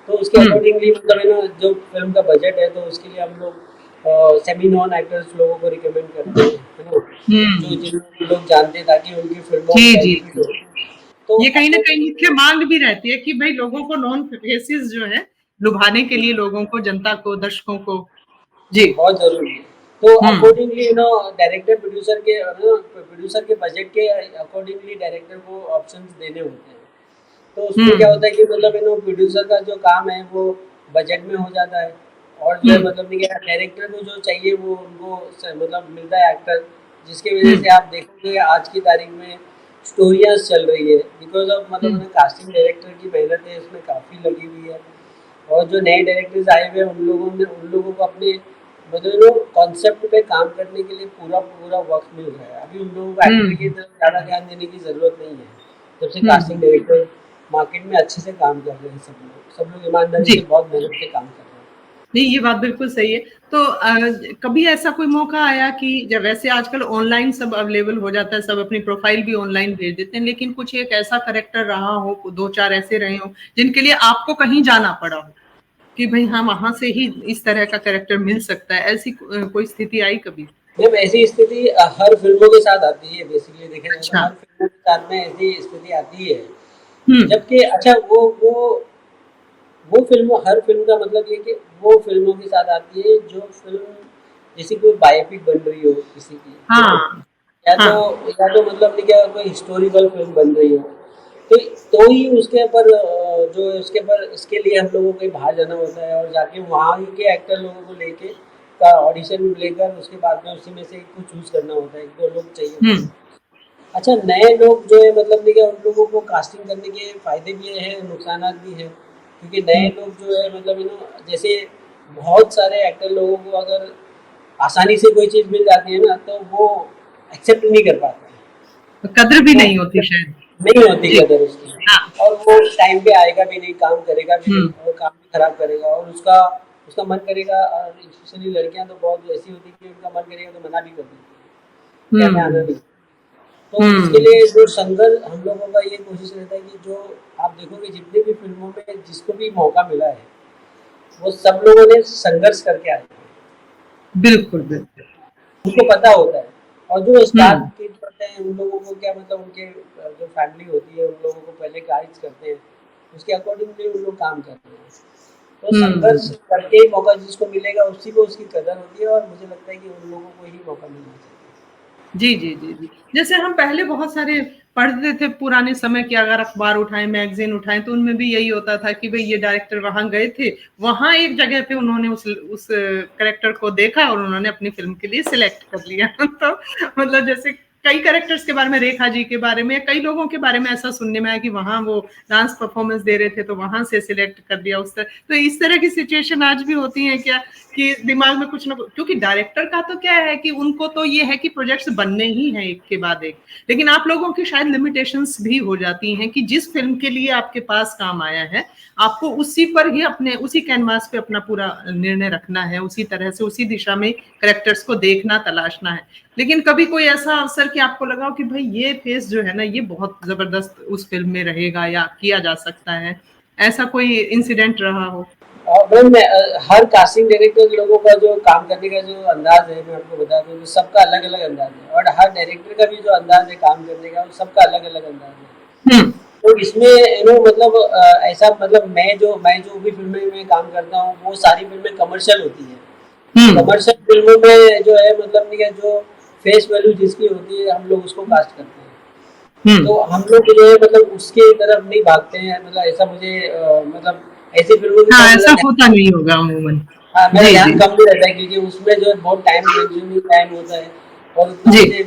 तो उसके हुँ, अकॉर्डिंगली मतलब जो फ़िल्म का बजट है, तो उसके लिए हम लोग सेमी नॉन एक्टर्स लोगों को रिकमेंड करते हैं, है ना? जो हुँ। जिनको लोग जानते हैं, ताकि उनकी फ़िल्मों जी, में जी, बेनिफिट जी। हो। तो ये कहीं न कहीं मुख्य अकॉर्डिंगली माँग भी रहती है कि भई लोगों को नॉन फेसेस जो है, लुभाने के लिए लोगों को, जनता को, दर्शकों को। जी। बहुत ज़रूरी है। तो हुँ, अकॉर्डिंगली डायरेक्टर प्रोड्यूसर के बजट के अकॉर्डिंगली डायरेक्टर को ऑप्शंस देने होते हैं। तो उसमें क्या हुँ, होता है कि मतलब प्रोड्यूसर का जो काम है वो बजट में हो जाता है, और जो है मतलब नहीं क्या डायरेक्टर को जो चाहिए वो उनको मतलब मिलता है एक्टर, जिसकी वजह से आप देखोगे आज की तारीख में स्टोरियाँ चल रही है बिकॉज ऑफ मतलब हम्म, उन्हें कास्टिंग डायरेक्टर की मेहनत है इसमें काफ़ी लगी हुई है। और जो नए डायरेक्टर्स आए हुए हैं उन लोगों को अपने मतलब जो कॉन्सेप्ट पे काम करने के लिए पूरा पूरा वक्त मिल रहा है। अभी उन लोगों को एक्टर की हम्म, तरफ ज़्यादा ध्यान देने की ज़रूरत नहीं है। जब से कास्टिंग हम्म, डायरेक्टर मार्केट में अच्छे से काम कर रहे हैं सब लोग ईमानदारी जी। से बहुत मेहनत से काम कर रहे हैं। नहीं, ये बात बिल्कुल सही है। तो कभी ऐसा कोई मौका आया कि जब वैसे आजकल ऑनलाइन सब अवेलेबल हो जाता है, सब अपनी प्रोफाइल भी ऑनलाइन भेज देते हैं, लेकिन कुछ एक ऐसा कैरेक्टर रहा हो, 2-4 ऐसे रहे हों, जिनके लिए आपको कहीं जाना पड़ा हो, कि भई हाँ, वहाँ से ही इस तरह का कैरेक्टर मिल सकता है, ऐसी कोई स्थिति आई कभी? मैम ऐसी स्थिति हर फ़िल्मों के साथ आती है, बेसिकली देखा जाए तो अच्छा। हर फ़िल्मों के साथ में ऐसी स्थिति आती है। हुँ, जबकि अच्छा वो फ़िल्म हर फ़िल्म का मतलब ये कि वो फ़िल्मों के साथ आती है जो फ़िल्म जैसे कोई बायोपिक बन रही हो किसी की, ठीक है? हाँ, या तो हाँ। या तो मतलब नहीं क्या कोई हिस्टोरिकल फ़िल्म बन रही हो, तो ही उसके ऊपर जो है उसके ऊपर इसके लिए हम लोगों को कहीं बाहर जाना होता है और जाके वहाँ के एक्टर लोगों को लेके का ऑडिशन लेकर उसके बाद में उसी में से एक को चूज़ करना होता है, 1-2 लोग चाहिए हुँ, होते हैं। अच्छा नए लोग जो है मतलब नहीं क्या उन लोगों को कास्टिंग करने के फ़ायदे भी हैं, नुकसानात भी हैं। क्योंकि नए हुँ। लोग जो है मतलब जैसे बहुत सारे एक्टर लोगों को अगर आसानी से कोई चीज़ मिल जाती है ना, तो वो एक्सेप्ट नहीं कर पाते हैं। कद्र भी तो नहीं होती शायद। नहीं होती जी, कदर उसकी हाँ। और वो टाइम पे आएगा भी नहीं, काम करेगा भी हुँ, नहीं और काम भी खराब करेगा और उसका उसका मन करेगा और स्पेशली लड़कियां तो बहुत ऐसी होती है कि उनका मन करेगा तो मना भी कर देती है कि हमें आना हुँ, नहीं। तो उसके हुँ। लिए जो संघर्ष हम लोगों का ये कोशिश रहता है कि जो आप देखोगे जितनी भी फिल्मों में जिसको भी मौका मिला है वो सब लोगों ने संघर्ष करके आए हैं। बिल्कुल, बिल्कुल। उनको पता होता है और जो हुँ, स्टार किड होते हैं उन लोगों को क्या मतलब उनके जो फैमिली होती है उन लोगों को पहले गाइड करते हैं, उसके अकॉर्डिंगली उन लोग काम करते हैं। तो हुँ। संघर्ष करके ही मौका जिसको मिलेगा उसी को उसकी कदर होती है और मुझे लगता है कि उन लोगों को ही मौका मिलना चाहिए। जी, जी, जी, जी। जैसे हम पहले बहुत सारे पढ़ते थे पुराने समय के, अगर अखबार उठाएँ, मैगज़ीन उठाएँ, तो उनमें भी यही होता था कि भई ये डायरेक्टर वहाँ गए थे, वहाँ एक जगह पे उन्होंने उस कैरेक्टर को देखा और उन्होंने अपनी फ़िल्म के लिए सिलेक्ट कर लिया। तो मतलब जैसे कई कैरेक्टर्स के बारे में, रेखा जी के बारे में, कई लोगों के बारे में ऐसा सुनने में आया कि वहाँ वो डांस परफ़ॉर्मेंस दे रहे थे, तो वहाँ से सिलेक्ट कर दिया उस तरह। तो इस तरह की सिचुएशन आज भी होती हैं क्या? कि दिमाग में कुछ ना कुछ, क्योंकि डायरेक्टर का तो क्या है कि उनको तो ये है कि प्रोजेक्ट्स बनने ही हैं एक के बाद एक, लेकिन आप लोगों की शायद लिमिटेशंस भी हो जाती हैं कि जिस फिल्म के लिए आपके पास काम आया है, आपको उसी पर ही अपने उसी कैनवास पे अपना पूरा निर्णय रखना है, उसी तरह से उसी दिशा में करेक्टर्स को देखना तलाशना है। लेकिन कभी कोई ऐसा अवसर कि आपको लगा हो कि भाई ये फेस जो है ना ये बहुत जबरदस्त उस फिल्म में रहेगा या किया जा सकता है, ऐसा कोई इंसिडेंट रहा हो? और मैं हर कास्टिंग डायरेक्टर लोगों का जो काम करने का जो अंदाज है मैं आपको बता दूं कि सबका अलग अलग अंदाज है और हर डायरेक्टर का भी जो अंदाज है काम करने का वो सबका अलग अलग अंदाज है। हम्म, तो इसमें मतलब ऐसा मतलब मैं जो भी फिल्में में काम करता हूँ वो सारी फिल्में कमर्शियल होती है। हम्म, कमर्शियल फिल्मों में जो है मतलब नहीं है जो फेस वैल्यू जिसकी होती है हम लोग उसको कास्ट करते हैं। हम्म। तो हम लोग जो है मतलब उसके तरफ नहीं भागते हैं मतलब ऐसा मुझे मतलब ऐसी फिल्मों की हाँ, तरफ ऐसा मेरा होता नहीं होगा अमूमन। हाँ, मेरा जी, ध्यान जी, कम भी रहता है क्योंकि उसमें जो है बहुत टाइम कंज्यूमिंग टाइम होता है और उतना जी,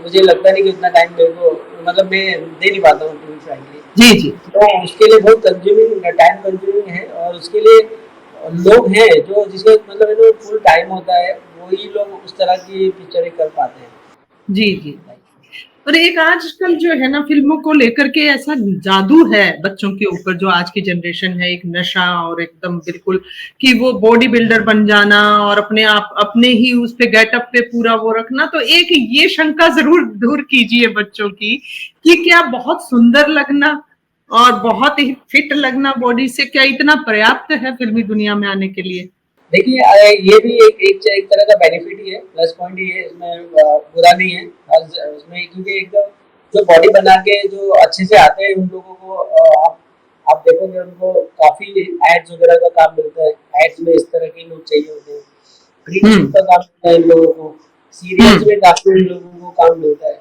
मुझे लगता नहीं कि उतना टाइम मेरे को मतलब मैं दे नहीं पाता हूँ टू बी फ्रैंकली। जी, जी, तो उसके लिए बहुत कंज्यूमिंग टाइम कंज्यूमिंग है और उसके लिए लोग हैं जो जिसके मतलब फुल टाइम होता है वही लोग उस तरह की पिक्चरें कर पाते हैं। जी, जी। और एक आजकल जो है ना फ़िल्मों को लेकर के ऐसा जादू है बच्चों के ऊपर, जो आज की जनरेशन है, एक नशा और एकदम बिल्कुल कि वो बॉडी बिल्डर बन जाना और अपने आप अपने ही उस पे गेटअप पे पूरा वो रखना। तो एक ये शंका ज़रूर दूर कीजिए बच्चों की कि क्या बहुत सुंदर लगना और बहुत ही फिट लगना बॉडी से क्या इतना पर्याप्त है फ़िल्मी दुनिया में आने के लिए? देखिए ये भी एक तरह का बेनिफिट ही है, प्लस पॉइंट ही है इसमें बुरा नहीं है। उसमें क्योंकि एकदम जो बॉडी बना के जो अच्छे से आते हैं उन लोगों को आप देखोगे उनको काफ़ी एड्स वगैरह का काम मिलता है। एड्स में इस तरह के लोग चाहिए होते हैं। ग्रीन हुँ, शूट का काम मिलता है इन लोगों को, सीरियल्स हुँ, में काफ़ी इन लोगों को काम मिलता है।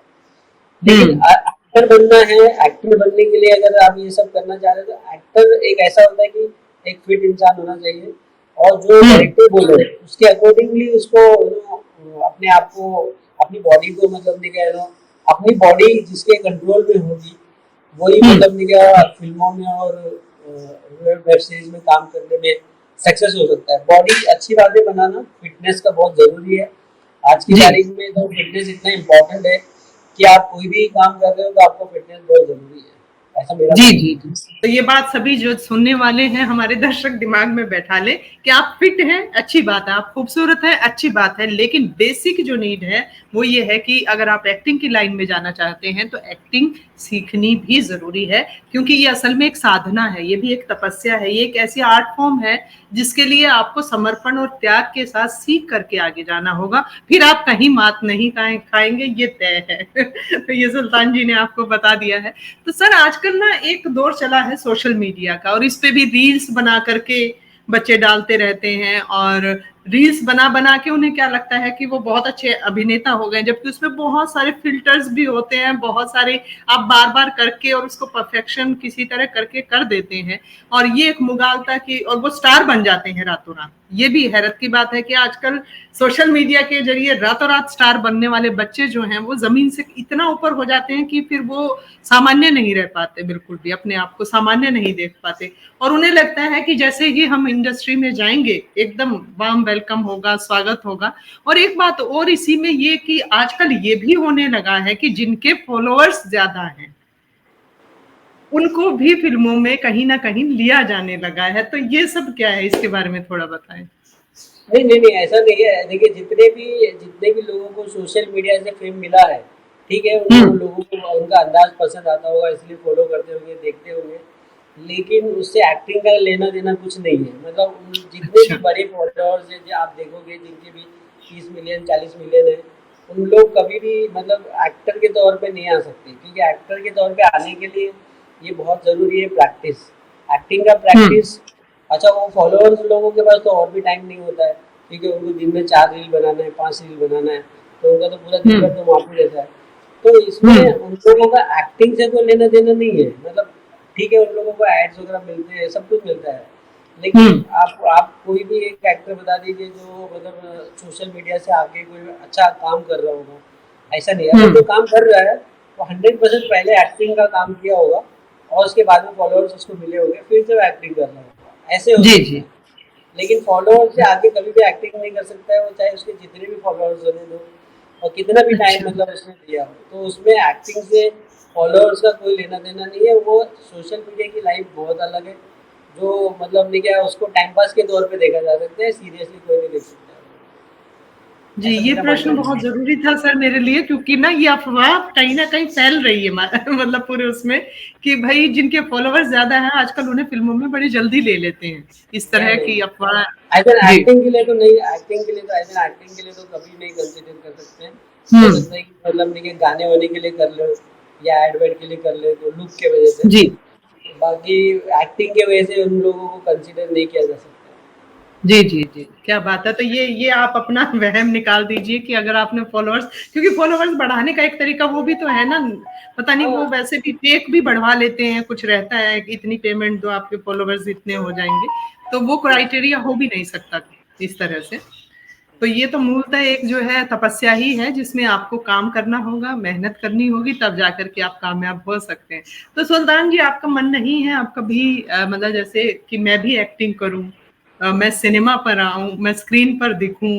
लेकिन हुँ, एक्टर बनना है, एक्टर बनने के लिए अगर आप ये सब करना चाह रहे हो तो एक्टर एक ऐसा होता है कि एक फिट इंसान होना चाहिए और जो डायरेक्टर बोले उसके अकॉर्डिंगली उसको अपने आप को, अपनी बॉडी को मतलब नहीं कह रहा, अपनी बॉडी जिसके कंट्रोल में होगी वही मतलब नहीं क्या फिल्मों में और वेब सीरीज में काम करने में सक्सेस हो सकता है। बॉडी अच्छी बातें बनाना फिटनेस का बहुत जरूरी है। आज की जी तारीख में तो फिटनेस इतना इम्पोर्टेंट है कि आप कोई भी काम कर रहे हो तो आपको फिटनेस बहुत जरूरी है, ऐसा मेरा जी मानना जी है। जी। तो ये बात सभी जो सुनने वाले हैं, हमारे दर्शक दिमाग में बैठा ले कि आप फिट हैं, अच्छी बात है, आप खूबसूरत हैं, अच्छी बात है, लेकिन बेसिक जो नीड है वो ये है कि अगर आप एक्टिंग की लाइन में जाना चाहते हैं तो एक्टिंग सीखनी भी जरूरी है, क्योंकि ये असल में एक साधना है, ये भी एक तपस्या है, ये एक ऐसी आर्ट फॉर्म है जिसके लिए आपको समर्पण और त्याग के साथ सीख करके आगे जाना होगा, फिर आप कहीं मात नहीं खाएंगे, ये तय है। तो ये सुल्तान जी ने आपको बता दिया है। तो सर आजकल ना एक दौर चला है सोशल मीडिया का, और इस पे भी रील्स बना करके बच्चे डालते रहते हैं, और रील्स बना बना के उन्हें क्या लगता है कि वो बहुत अच्छे अभिनेता हो गए, जबकि उसमें बहुत सारे फिल्टर्स भी होते हैं, बहुत सारे आप बार बार करके और उसको परफेक्शन किसी तरह करके कर देते हैं, और ये एक मुगालता की, और वो स्टार बन जाते हैं रातों रात। ये भी हैरत की बात है कि आजकल सोशल मीडिया के जरिए रातों रात स्टार बनने वाले बच्चे जो हैं वो जमीन से इतना ऊपर हो जाते हैं कि फिर वो सामान्य नहीं रह पाते, बिल्कुल भी अपने आप को सामान्य नहीं देख पाते, और उन्हें लगता है कि जैसे ही हम इंडस्ट्री में जाएंगे एकदम वार्म वेलकम होगा, स्वागत होगा। और एक बात और इसी में ये कि आजकल ये भी होने लगा है कि जिनके फॉलोअर्स ज्यादा हैं उनको भी फिल्मों में कहीं ना कहीं लिया जाने लगा है। तो ये सब क्या है, इसके बारे में थोड़ा बताएं। नहीं नहीं नहीं, ऐसा नहीं है। देखिए जितने भी लोगों को सोशल मीडिया से फेम मिला है, ठीक है, उन लोगों को उनका अंदाज पसंद आता होगा इसलिए फॉलो करते होंगे, देखते होंगे, लेकिन उससे एक्टिंग का लेना देना कुछ नहीं है। मतलब जितने अच्छा। भी बड़े फॉलोअर्स हैं जो आप देखोगे जिनके भी 30 मिलियन 40 मिलियन है, उन लोग कभी भी मतलब एक्टर के तौर पे नहीं आ सकते, क्योंकि एक्टर के तौर पे आने के लिए ये बहुत ज़रूरी है प्रैक्टिस, एक्टिंग का प्रैक्टिस। अच्छा, वो फॉलोअर्स लोगों के पास तो और भी टाइम नहीं होता है, क्योंकि उनको दिन में 4 रील बनाना है, 5 रील बनाना है, तो उनका तो पूरा दिन भर तो वहाँ पे रहता है। तो इसमें उन लोगों का एक्टिंग से कोई लेना देना नहीं है। मतलब ठीक है, उन लोगों को एड्स वगैरह मिलते हैं, सब कुछ मिलता है, लेकिन आप कोई भी एक एक्टर बता दीजिए जो मतलब सोशल मीडिया से आके कोई अच्छा काम कर रहा होगा, ऐसा नहीं है। अगर जो काम कर रहा है वो 100% पहले एक्टिंग का काम किया होगा और उसके बाद में फॉलोअर्स उसको मिले होंगे, फिर जब एक्टिंग कर रहा होगा, ऐसे हो जी सकता जी है। लेकिन फॉलोअर से आगे कभी भी एक्टिंग नहीं कर सकता है वो, चाहे उसके जितने भी फॉलोअर्स होने दो और कितना भी टाइम अच्छा मतलब उसने दिया हो, तो उसमें एक्टिंग से फॉलोअर्स का कोई लेना देना नहीं है। वो सोशल मीडिया की लाइफ बहुत अलग है, जो मतलब नहीं क्या उसको टाइम पास के तौर पे देखा जा सकता है, सीरियसली कोई नहीं देख सकता है। जी, ऐसा ये मेरा प्रश्न मानना बहुत है। जरूरी था सर मेरे लिए, क्योंकि ना ये अफवाह कहीं ना कहीं फैल रही है मतलब पूरे उसमें, कि भाई जिनके फॉलोअर्स ज्यादा हैं आजकल उन्हें फिल्मों में बड़ी जल्दी ले लेते हैं, इस नहीं तरह नहीं की नहीं, अफवाह। As N G. एक्टिंग के लिए तो नहीं, एक्टिंग के लिए तो एज एन एक्टिंग के लिए तो कभी नहीं कंसिडर कर सकते हैं। हो सकता है कि मतलब नहीं कि गाने वाने के लिए कर लो या एड वेड के लिए कर ले, तो लुक के वजह से, जी बाकी एक्टिंग के वजह से उन लोगों को कंसिडर नहीं किया जा सकता। जी जी जी, क्या बात है। तो ये आप अपना वहम निकाल दीजिए कि अगर आपने फॉलोअर्स, क्योंकि फॉलोअर्स बढ़ाने का एक तरीका वो भी तो है ना, पता नहीं वो हाँ, वैसे भी फेक भी बढ़वा लेते हैं, कुछ रहता है कि इतनी पेमेंट दो आपके फॉलोअर्स इतने हो जाएंगे, तो वो क्राइटेरिया हो भी नहीं सकता इस तरह से। तो ये तो मूलतः एक जो है तपस्या ही है, जिसमें आपको काम करना होगा, मेहनत करनी होगी, तब जाकर के आप कामयाब हो सकते हैं। तो सुल्तान जी, आपका मन नहीं है आप कभी मतलब जैसे कि मैं भी एक्टिंग करूं, मैं सिनेमा पर आऊं, मैं स्क्रीन पर दिखूं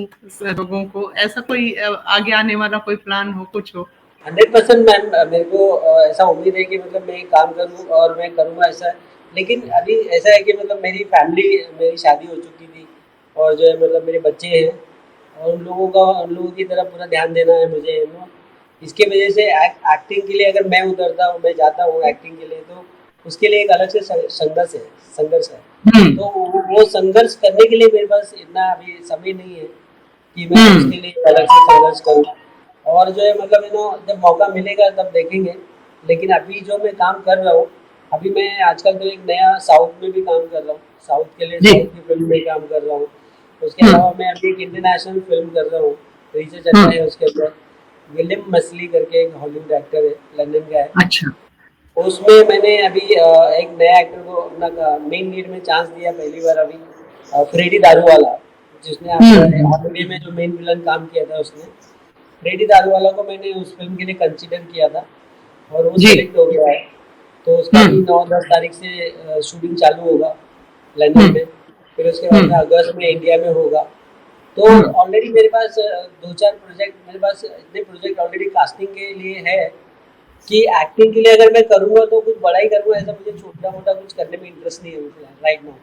लोगों को, ऐसा कोई आगे आने वाला कोई प्लान हो, कुछ हो? 100% मैम, मेरे को ऐसा उम्मीद है कि मतलब मैं काम करूँ और मैं करूँगा ऐसा। लेकिन अभी ऐसा है कि मतलब मेरी शादी हो चुकी थी और जो है मतलब मेरे बच्चे हैं, और उन लोगों की तरफ पूरा ध्यान देना है मुझे, यू नो। इसके वजह से एक्टिंग के लिए अगर मैं उतरता हूँ, मैं जाता हूँ एक्टिंग के लिए, तो उसके लिए एक अलग से संघर्ष है। तो वो संघर्ष करने के लिए मेरे पास इतना अभी समय नहीं है कि मैं उसके लिए अलग से संघर्ष करूँ। और जो है मतलब जब मौका मिलेगा तब देखेंगे। लेकिन अभी जो मैं काम कर रहा हूँ, अभी मैं आजकल तो एक नया साउथ में भी काम कर रहा हूँ, साउथ के लिए जी। साउथ की फिल्म में काम कर रहा हूँ। उसके अलावा मैं अभी एक इंटरनेशनल फिल्म कर रहा हूँ, रिसर्च अच्छा है उसके अंदर। विलियम मसली करके एक हॉलीवुड एक्टर है, लंदन का है। अच्छा। उसमें मैंने अभी एक नया एक्टर को अपना मेन लीड में चांस दिया पहली बार अभी। फ्रेडी दारूवाला, जिसने हम्म। हॉलीडे में जो मेन विलन काम किया था उसने, फ्रेडी दारूवाला को मैंने उस फिल्म के लिए कंसिडर किया था और वो जी। सेलेक्ट हो गया है। तो उसका भी हम्म। 9-10 तारीख से शूटिंग चालू होगा लंदन हम्म। में, फिर उसके बाद में हम्म। अगस्त में इंडिया में होगा। तो हम्म। ऑलरेडी मेरे पास 2-4 प्रोजेक्ट, मेरे पास इतने प्रोजेक्ट ऑलरेडी कास्टिंग के लिए है कि एक्टिंग के लिए अगर मैं करूँगा तो कुछ बड़ा ही करूँगा, ऐसा मुझे छोटा-मोटा कुछ करने में इंटरेस्ट नहीं है मुझे राइट नाउ।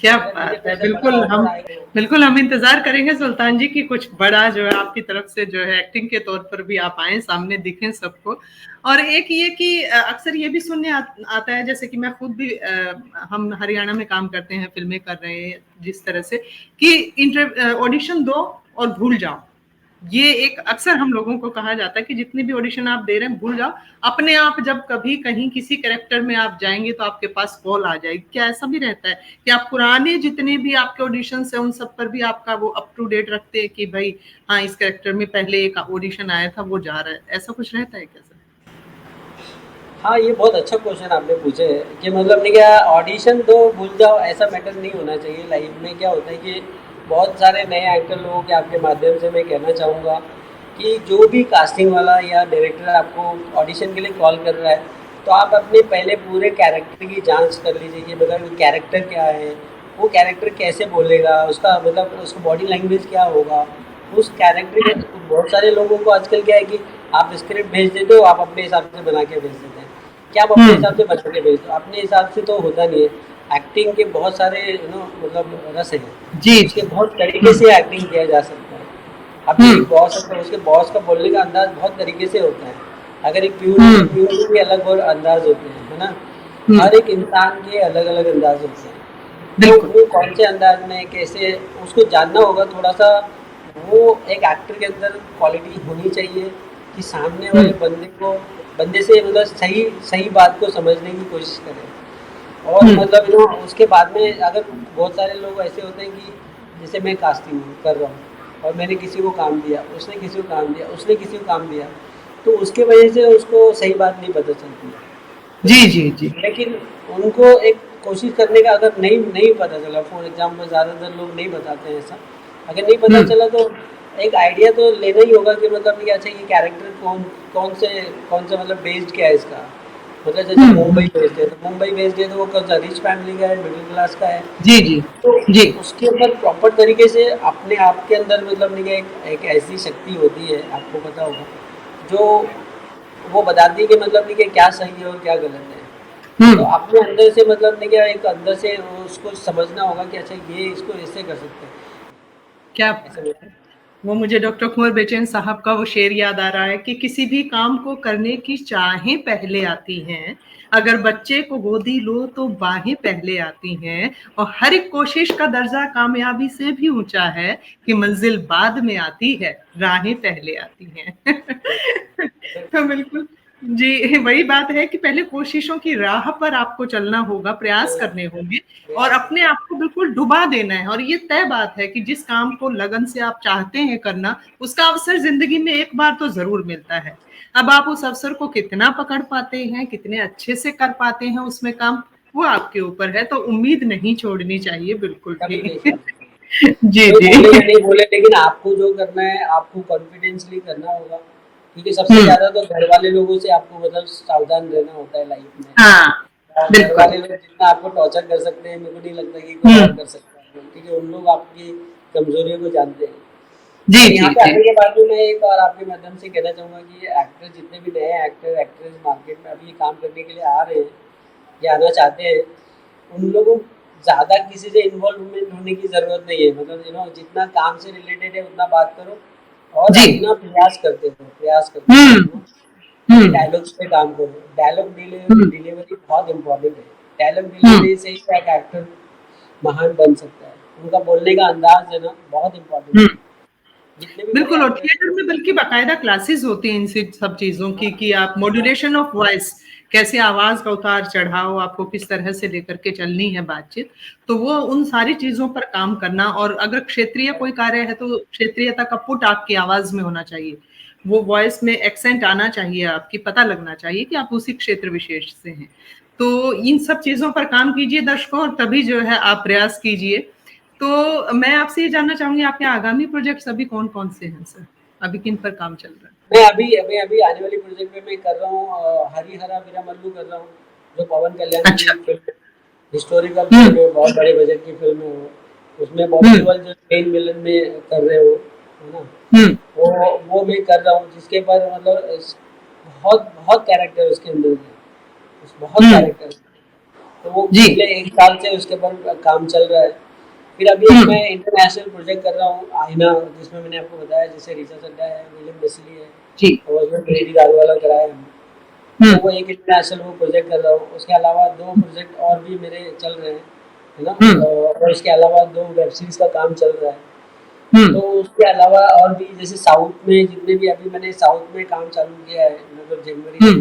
क्या अगर मुझे बात कोई है! सा बड़ा ऑफर आएगा तो बिल्कुल हम इंतज़ार करेंगे सुल्तान जी कि कुछ बड़ा जो है आपकी तरफ से जो है एक्टिंग के तौर पर भी आप आएँ, सामने दिखें सबको। और एक ये कि अक्सर ये भी सुनने आता है, जैसे कि मैं खुद भी हम हरियाणा में काम करते हैं, फ़िल्में कर रहे हैं जिस तरह से, कि ऑडिशन दो और भूल जाओ। ये एक अक्सर हम लोगों को कहा जाता है कि जितने भी ऑडिशन आप दे रहे हैं भूल जाओ, अपने आप जब कभी कहीं किसी कैरेक्टर में आप जाएंगे तो आपके पास कॉल आ जाएगी। क्या ऐसा भी रहता है कि आप पुराने जितने भी आपके ऑडिशन है उन सब पर भी आपका वो अप टू डेट रखते हैं कि भाई हाँ इस कैरेक्टर में पहले एक ऑडिशन आया था वो जा रहा है, ऐसा कुछ रहता है क्या सर? हाँ, ये बहुत अच्छा क्वेश्चन आपने पूछे है कि मतलब नहीं क्या ऑडिशन तो भूल जाओ, ऐसा मैटर नहीं होना चाहिए लाइफ में। क्या होता है कि बहुत सारे नए एक्टर लोगों के आपके माध्यम से मैं कहना चाहूँगा कि जो भी कास्टिंग वाला या डायरेक्टर आपको ऑडिशन के लिए कॉल कर रहा है, तो आप अपने पहले पूरे कैरेक्टर की जांच कर लीजिए कि मतलब कैरेक्टर क्या है, वो कैरेक्टर कैसे बोलेगा, उसका मतलब उसका बॉडी लैंग्वेज क्या होगा, उस कैरेक्टर के। बहुत सारे लोगों को आजकल क्या है कि आप स्क्रिप्ट भेज देते हो, आप अपने हिसाब से बना के भेज देते हैं। क्या आप अपने हिसाब से बना के भेज दो, अपने हिसाब से तो होता नहीं है। एक्टिंग के बहुत सारे मतलब रस हैं, जी उसके जी। बहुत तरीके से एक्टिंग किया जा सकता है। अभी एक बॉस है तो उसके बॉस का बोलने का अंदाज बहुत तरीके से होता है। अगर एक प्यून है तो हम्म। प्यून के भी अलग और अंदाज होते हैं, है ना। हम्म। हर एक इंसान के अलग अलग अंदाज होते हैं। तो बिल्कुल। वो कौन से अंदाज में कैसे, उसको जानना होगा थोड़ा सा। वो एक एक्टर के अंदर क्वालिटी होनी चाहिए कि सामने वाले हम्म। बंदे से मतलब सही सही बात को समझने की कोशिश करें। और हम्म। मतलब उसके बाद में अगर बहुत सारे लोग ऐसे होते हैं कि जैसे मैं कास्टिंग कर रहा हूँ और मैंने किसी को काम दिया, उसने किसी को काम दिया, उसने किसी को काम दिया, तो उसके वजह से उसको सही बात नहीं पता चलती है। जी जी जी। लेकिन उनको एक कोशिश करने का, अगर नहीं नहीं पता चला, फॉर एग्जांपल ज़्यादातर लोग नहीं बताते हैं ऐसा, अगर नहीं पता हम्म। चला तो एक आइडिया तो लेना ही होगा कि मतलब कि अच्छा ये कैरेक्टर कौन से मतलब बेस्ड क्या है इसका। मतलब जैसे मुंबई हम्म। बेस्ड है तो मुंबई बेस्ड है तो वो कौन सा रिच फैमिली का है, मिडिल क्लास का है। जी जी। तो जी। उसके अंदर प्रॉपर तरीके से अपने आप के अंदर मतलब नहीं एक ऐसी शक्ति होती है, आपको पता होगा, जो वो बताती है कि मतलब नहीं कि क्या सही है और क्या गलत है। तो हम्म। अपने अंदर से मतलब नहीं क्या एक अंदर से उसको समझना होगा कि अच्छा ये इसको ऐसे कर सकते हैं, क्या ऐसे बात में। है! वो मुझे डॉक्टर कुंवर बेचैन साहब का वो शेर याद आ रहा है कि किसी भी काम को करने की चाहें पहले आती हैं, अगर बच्चे को गोदी लो तो बाहें पहले आती हैं, और हर एक कोशिश का दर्जा कामयाबी से भी ऊंचा है कि मंजिल बाद में आती है, राहें पहले आती हैं। तो बिल्कुल जी, वही बात है कि पहले कोशिशों की राह पर आपको चलना होगा, प्रयास करने होंगे और प्रयास अपने आप को बिल्कुल डुबा देना है। और ये तय बात है कि जिस काम को लगन से आप चाहते हैं करना, उसका अवसर जिंदगी में एक बार तो जरूर मिलता है। अब आप उस अवसर को कितना पकड़ पाते हैं, कितने अच्छे से कर पाते हैं उसमें काम, वो आपके ऊपर है। तो उम्मीद नहीं छोड़नी चाहिए बिल्कुल कभी भी। नहीं छोड़ना चाहिए। जी कोई बोले या जी। नहीं बोले, लेकिन आपको जो करना है आपको कॉन्फिडेंसली करना होगा, क्योंकि सबसे हम्म। ज़्यादा तो घर वाले लोगों से आपको मतलब सावधान रहना होता है लाइफ में। हाँ। और घर बिल्कुल। वाले लोग जितना आपको टॉर्चर कर सकते हैं, मेरे को नहीं लगता कि कोई और हम्म। कर सकता है, क्योंकि उन लोग आपकी कमजोरियों को जानते हैं। जी और यहाँ जी पे जी। आने के बाद में मैं एक और आपके माध्यम से कहना चाहूँगा कि एक्टर जितने भी नए एक्टर एक्ट्रेस मार्केट में अभी काम करने के लिए आ रहे हैं या आना चाहते हैं, उन लोगों को ज़्यादा किसी से इन्वॉल्वमेंट होने की ज़रूरत नहीं है। मतलब जितना काम से रिलेटेड है उतना बात करो और जी। अपना प्रयास करते हम्म। रहो। अपने हम्म। डायलॉग्स पे काम करो। डायलॉग हम्म। डिलीवरी बहुत इम्पोर्टेंट है। डायलॉग हम्म। डिलीवरी से ही एक एक्टर महान बन सकता है। उनका बोलने का अंदाज है ना, बहुत इम्पोर्टेंट हम्म। है। जितने भी बड़े बिल्कुल। और एक्टर्स थिएटर में बल्कि बाकायदा क्लासेस होती हैं इन सब चीजों की, कि आप मॉड्यूलेशन ऑफ वॉइस, कैसे आवाज का उतार चढ़ाव आपको किस तरह से लेकर के चलनी है बातचीत, तो वो उन सारी चीजों पर काम करना। और अगर क्षेत्रीय कोई कार्य है तो क्षेत्रीयता का पुट आपकी आवाज में होना चाहिए, वो वॉइस में एक्सेंट आना चाहिए, आपकी पता लगना चाहिए कि आप उसी क्षेत्र विशेष से हैं। तो इन सब चीजों पर काम कीजिए दर्शकों, और तभी जो है आप प्रयास कीजिए। तो मैं आपसे ये जानना चाहूंगी आपके आगामी प्रोजेक्ट्स अभी कौन-कौन से हैं सर? अभी किन पर काम चल रहा है? मैं अभी अभी अभी आने वाली प्रोजेक्ट में मैं कर रहा हूँ हरिहरा वीरामल्लू कर रहा हूँ, जो पवन कल्याण की अच्छा। फिल्म है, हिस्टोरिकल हुँ, फिल्म है, बहुत बड़े बजट की फिल्म है वो। उसमें बॉबी हुँ, देओल जो मेन विलन में कर रहे हो, है ना? हुँ, वो मैं कर रहा हूँ जिसके पर मतलब बहुत बहुत कैरेक्टर उसके अंदर है, बहुत हुँ, कैरेक्टर है। तो वो जी, पिछले 1 साल से उसके ऊपर काम चल रहा है। फिर अभी हुँ, एक मैं इंटरनेशनल प्रोजेक्ट कर रहा हूँ आईना, जिसमें मैंने आपको बताया जैसे ऋचा चड्ढा है, विलियम बेसिली है जी, और उसमें ग्रेडी गारवाला कराया है। हुँ, तो वो एक इंटरनेशनल वो प्रोजेक्ट कर रहा हूँ। उसके अलावा 2 प्रोजेक्ट और भी मेरे चल रहे हैं, है ना? हुँ, और इसके अलावा 2 वेब सीरीज़ का काम चल रहा है। हुँ, तो उसके अलावा और भी जैसे साउथ में जितने भी अभी मैंने साउथ में काम चालू किया है मतलब जनवरी हुँ, से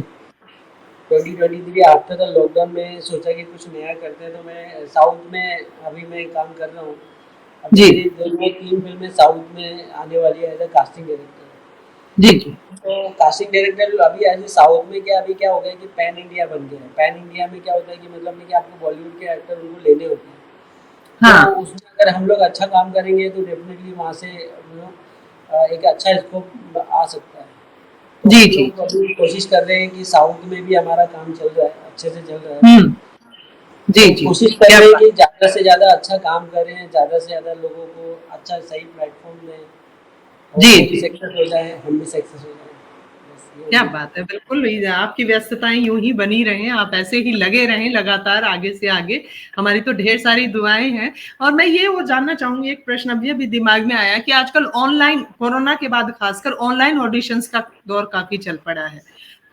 2023 आफ्टर द लॉकडाउन में सोचा कि कुछ नया करते हैं, तो मैं साउथ में अभी मैं काम कर रहा हूँ। अभी जी, मेरी 2 में 3 फ़िल्में साउथ में आने वाली है एज़ अ कास्टिंग डायरेक्टर। जी, जी, तो कास्टिंग डायरेक्टर अभी ऐसे साउथ में क्या अभी क्या हो गया कि पैन इंडिया बन गया है। पैन इंडिया में क्या होता है कि मतलब नहीं कि आपको बॉलीवुड के एक्टर उनको लेने होते हैं। तो हाँ, उसमें अगर हम लोग अच्छा काम करेंगे तो डेफ़िनेटली वहाँ से हम लोग एक अच्छा स्कोप आ सकता है। तो जी, हम जी, लोग अभी कोशिश कर रहे हैं कि साउथ में भी हमारा काम चल रहा है, अच्छे से चल रहा है। हुँ, जी, तो जी, कोशिश कर क्या रहे हैं बात कि ज़्यादा से ज़्यादा अच्छा काम करें, ज़्यादा से ज़्यादा लोगों को अच्छा सही प्लेटफ़ॉर्म दें और जी, वो भी जी। सक्सेस हो जाएँ, हम भी सक्सेस हो जाएँ। बस ये क्या उम्मीद है। बात है! बिल्कुल, ये आपकी व्यस्तताएँ यूँ ही बनी रहें, आप ऐसे ही लगे रहें लगातार आगे से आगे, हमारी तो ढेर सारी दुआएँ हैं। और मैं ये वो जानना चाहूँगी, एक प्रश्न अभी-अभी दिमाग में आया कि आजकल ऑनलाइन कोरोना के बाद खासकर ऑनलाइन ऑडिशंस का दौर काफ़ी चल पड़ा है।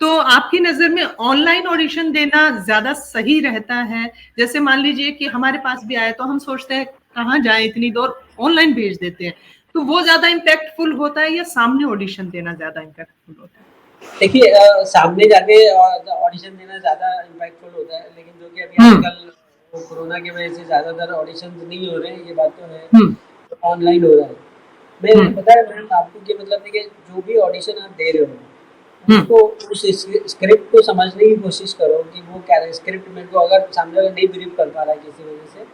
तो आपकी नज़र में ऑनलाइन ऑडिशन देना ज़्यादा सही रहता है? जैसे मान लीजिए कि हमारे पास भी आए तो हम सोचते हैं कहाँ जाएँ इतनी दूर, ऑनलाइन भेज देते हैं। तो वो ज़्यादा इम्पैक्टफुल होता है या सामने ऑडिशन देना ज़्यादा इम्पैक्टफुल होता है? देखिए सामने जाके ऑडिशन देना ज़्यादा इम्पैक्टफुल होता है, लेकिन जो कि अभी हुँ, आजकल वो कोरोना की वजह से ज़्यादातर ऑडिशंस नहीं हो रहे हैं, ये बात तो है, हुँ, तो ऑनलाइन हो रहा है। हुँ, मैं पता है मैम आपको कि मतलब देखिए जो भी ऑडिशन आप दे रहे हो, हुँ, उसको उस स्क्रिप्ट को समझने की कोशिश करो कि वो क्या स्क्रिप्ट मेरे को अगर सामने वाला नहीं ब्रीफ कर पा रहा है किसी वजह से,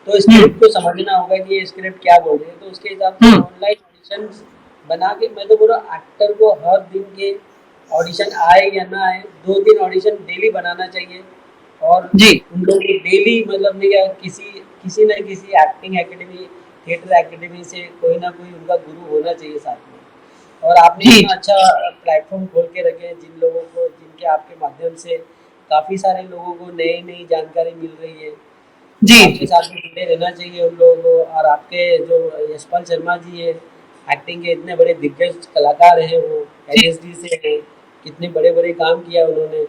तो हुँ, स्क्रिप्ट को समझना होगा कि ये स्क्रिप्ट क्या बोल रही है, तो उसके हिसाब से हुँ, ऑनलाइन ऑडिशंस बना के मैं तो बोल रहा हूँ एक्टर को हर दिन के ऑडिशन आए या ना आए 2-3 ऑडिशन डेली बनाना चाहिए और जी, उन लोगों को डेली मतलब नहीं या किसी किसी न किसी एक्टिंग एकेडमी, थिएटर एकेडमी से कोई ना कोई उनका गुरु होना चाहिए साथ में। और आपने जी, इतना अच्छा प्लेटफ़ॉर्म खोल के रखे हैं जिन लोगों को जिनके आपके माध्यम से काफ़ी सारे लोगों को नई-नई जानकारी मिल रही है। तो जी, आपके जी, साथ में जुड़े रहना चाहिए उन लोगों को और आपके जो यशपाल शर्मा जी हैं, एक्टिंग के इतने बड़े दिग्गज कलाकार हैं वो, जी, एनएसडी से हैं, कितने बड़े-बड़े काम किया उन्होंने।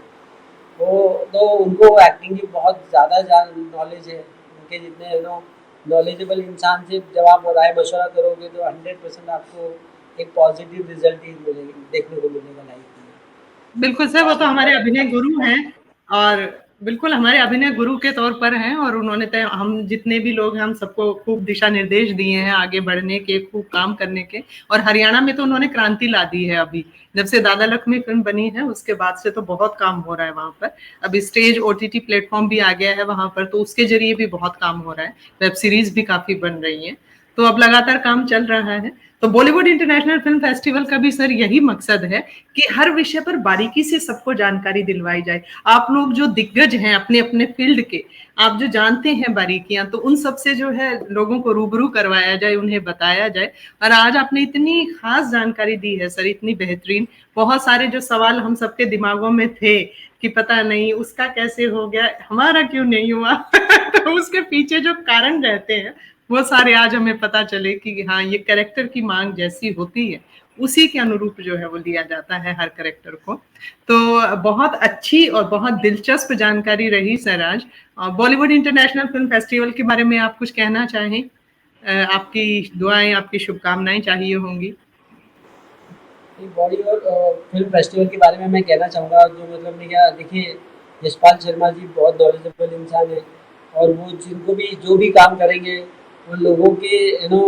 वो तो उनको एक्टिंग की बहुत ज़्यादा नॉलेज है। उनके जितने यू नो नॉलेजेबल इंसान से जब आप राय-मशवरा करोगे तो 100% आपको एक पॉज़िटिव रिज़ल्ट ही मिलेगी देखने को मिलेगा लाइफ़ में। बिल्कुल तो सर, वो आप तो बहुत हमारे अच्छा अभिनय गुरु कीजिए। हैं और बिल्कुल हमारे अभिनय गुरु के तौर पर हैं और उन्होंने तय हम जितने भी लोग हैं, हम सबको खूब दिशा-निर्देश दिए हैं आगे बढ़ने के, खूब काम करने के और हरियाणा में तो उन्होंने क्रांति ला दी है अभी। जब से दादा लक्ष्मी फ़िल्म बनी है, उसके बाद से तो बहुत काम हो रहा है वहाँ पर। अभी स्टेज ओटीटी प्लेटफ़ॉर्म भी आ गया है वहाँ पर, तो उसके ज़रिए भी बहुत काम हो रहा है। वेब सीरीज़ भी काफ़ी बन रही हैं। तो अब लगातार काम चल रहा है। तो बॉलीवुड इंटरनेशनल फ़िल्म फेस्टिवल का भी सर यही मकसद है कि हर विषय पर बारीकी से सबको जानकारी दिलवाई जाए। आप लोग जो दिग्गज हैं अपने-अपने फ़ील्ड के, आप जो जानते हैं बारीकियाँ, तो उन सब से जो है लोगों को रूबरू करवाया जाए, उन्हें बताया जाए और आज आपने इतनी ख़ास जानकारी दी है सर, इतनी बेहतरीन। बहुत सारे जो सवाल हम सबके दिमागों में थे कि पता नहीं उसका कैसे हो गया, हमारा क्यों नहीं हुआ? तो उसके पीछे जो कारण रहते हैं, वो सारे आज हमें पता चले कि हाँ, ये कैरेक्टर की माँग जैसी होती है, उसी के अनुरूप जो है वो लिया जाता है हर कैरेक्टर को। तो बहुत अच्छी और बहुत दिलचस्प जानकारी रही सर आज। बॉलीवुड इंटरनेशनल फ़िल्म फेस्टिवल के बारे में आप कुछ कहना चाहें? आपकी दुआएँ, आपकी शुभकामनाएँ चाहिए होंगी। बॉलीवुड फिल्म फेस्टिवल के बारे में मैं कहना चाहूँगा जो मतलब नहीं क्या देखिए यशपाल शर्मा जी बहुत नॉलेजेबल इंसान है और वो जिनको भी जो भी काम करेंगे वो लोगों के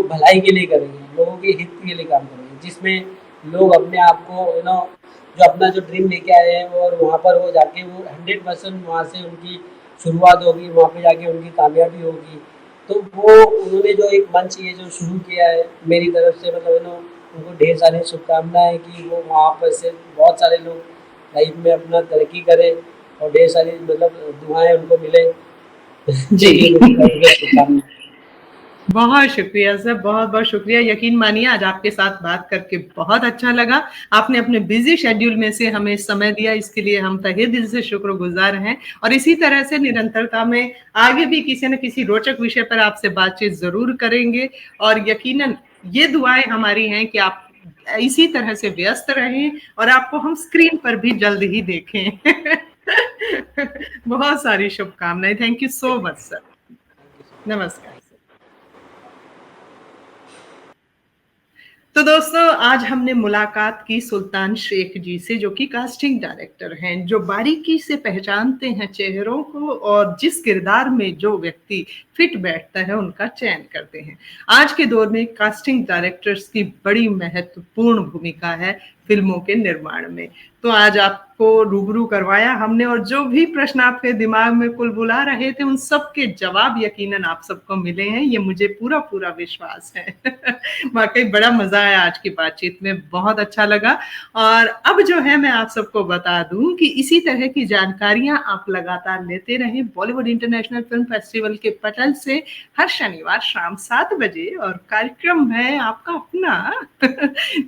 भलाई के लिए करेंगे, लोगों के हित के लिए काम करेंगे, जिसमें लोग अपने आप को जो अपना जो ड्रीम लेके आए हैं और वहाँ पर वो जाके वो 100% वहाँ से उनकी शुरुआत होगी, वहाँ पे जाके उनकी कामयाबी होगी। तो वो उन्होंने जो एक मंच ये जो शुरू किया है मेरी तरफ से, मतलब उनको ढेर सारी शुभकामनाएं कि वो वहाँ पर से बहुत सारे लोग लाइफ में अपना तरक्की करें और ढेर सारी मतलब दुआएं उनको मिले। जी। यही मेरी तरफ से शुभकामनाएं। बहुत शुक्रिया सर, बहुत बहुत शुक्रिया। यकीन मानिए आज आपके साथ बात करके बहुत अच्छा लगा। आपने अपने बिजी शेड्यूल में से हमें समय दिया, इसके लिए हम तहे दिल से शुक्रगुजार हैं। और इसी तरह से निरंतरता में आगे भी किसी न किसी रोचक विषय पर आपसे बातचीत जरूर करेंगे। और यकीनन ये दुआएं हमारी हैं कि आप इसी तरह से व्यस्त रहें और आपको हम स्क्रीन पर भी जल्द ही देखें। बहुत सारी शुभकामनाएं। Thank you so much sir. नमस्कार। तो दोस्तों आज हमने मुलाकात की सुल्तान शेख जी से, जो कि कास्टिंग डायरेक्टर हैं, जो बारीकी से पहचानते हैं चेहरों को और जिस किरदार में जो व्यक्ति फिट बैठता है उनका चयन करते हैं। आज के दौर में कास्टिंग डायरेक्टर्स की बड़ी महत्वपूर्ण भूमिका है फिल्मों के निर्माण में। तो आज आपको रूबरू करवाया हमने, और जो भी प्रश्न आपके दिमाग में कुलबुला रहे थे उन सब के जवाब यकीनन आप सबको मिले हैं, ये मुझे पूरा पूरा विश्वास है। वाकई बड़ा मजा आया आज की बातचीत में, बहुत अच्छा लगा। और अब जो है मैं आप सबको बता दूं कि इसी तरह की जानकारियां आप लगातार लेते रहें बॉलीवुड इंटरनेशनल फिल्म फेस्टिवल के पटल से हर शनिवार शाम 7 बजे। और कार्यक्रम है आपका अपना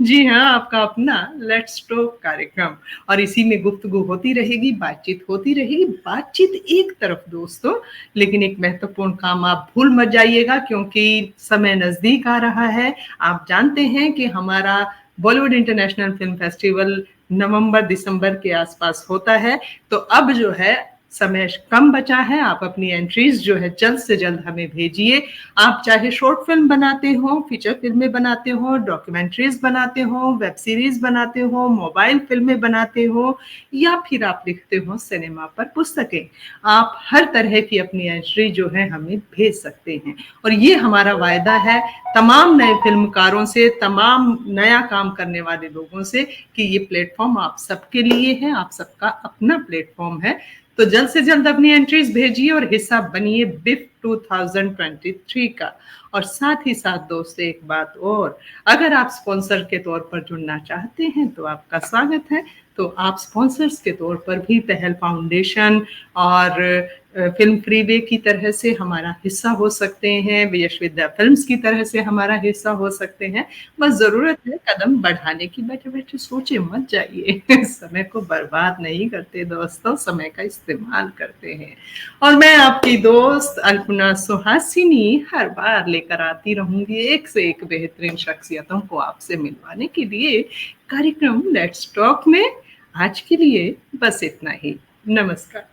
जी हाँ, आपका अपना लेट्स टॉक कार्यक्रम। और इसी में गुफ्तगू होती रहेगी, बातचीत होती रहेगी। बातचीत एक तरफ दोस्तों, लेकिन एक महत्वपूर्ण काम आप भूल मत जाइएगा, क्योंकि समय नजदीक आ रहा है। आप जानते हैं कि हमारा बॉलीवुड इंटरनेशनल फिल्म फेस्टिवल नवंबर दिसंबर के आसपास होता है। तो अब जो है समय कम बचा है, आप अपनी एंट्रीज जो है जल्द से जल्द हमें भेजिए। आप चाहे शॉर्ट फिल्म बनाते हो, फीचर फिल्में बनाते हो, डॉक्यूमेंट्रीज बनाते हो, वेब सीरीज बनाते हो, मोबाइल फिल्में बनाते हो, या फिर आप लिखते हो सिनेमा पर पुस्तकें, आप हर तरह की अपनी एंट्री जो है हमें भेज सकते हैं। और ये हमारा वायदा है तमाम नए फिल्मकारों से, तमाम नया काम करने वाले लोगों से, कि ये प्लेटफॉर्म आप सबके लिए है, आप सबका अपना प्लेटफॉर्म है। तो जल्द से जल्द अपनी एंट्रीज भेजिए और हिस्सा बनिए बिफ 2023 का। और साथ ही साथ दोस्तों एक बात और, अगर आप स्पॉन्सर के तौर पर जुड़ना चाहते हैं तो आपका स्वागत है। तो आप स्पॉन्सर्स के तौर पर भी पहल फाउंडेशन और फिल्म फ्रीवे की तरह से हमारा हिस्सा हो सकते हैं, यश विद्या फिल्म्स की तरह से हमारा हिस्सा हो सकते हैं। बस जरूरत है कदम बढ़ाने की। बैठे बैठे सोचे मत जाइए। समय को बर्बाद नहीं करते दोस्तों, समय का इस्तेमाल करते हैं। और मैं आपकी दोस्त अल्पना सुहासिनी हर बार लेकर आती रहूंगी एक से एक बेहतरीन शख्सियतों को आपसे मिलवाने के लिए कार्यक्रम लेट्स टॉक में। आज के लिए बस इतना ही। नमस्कार।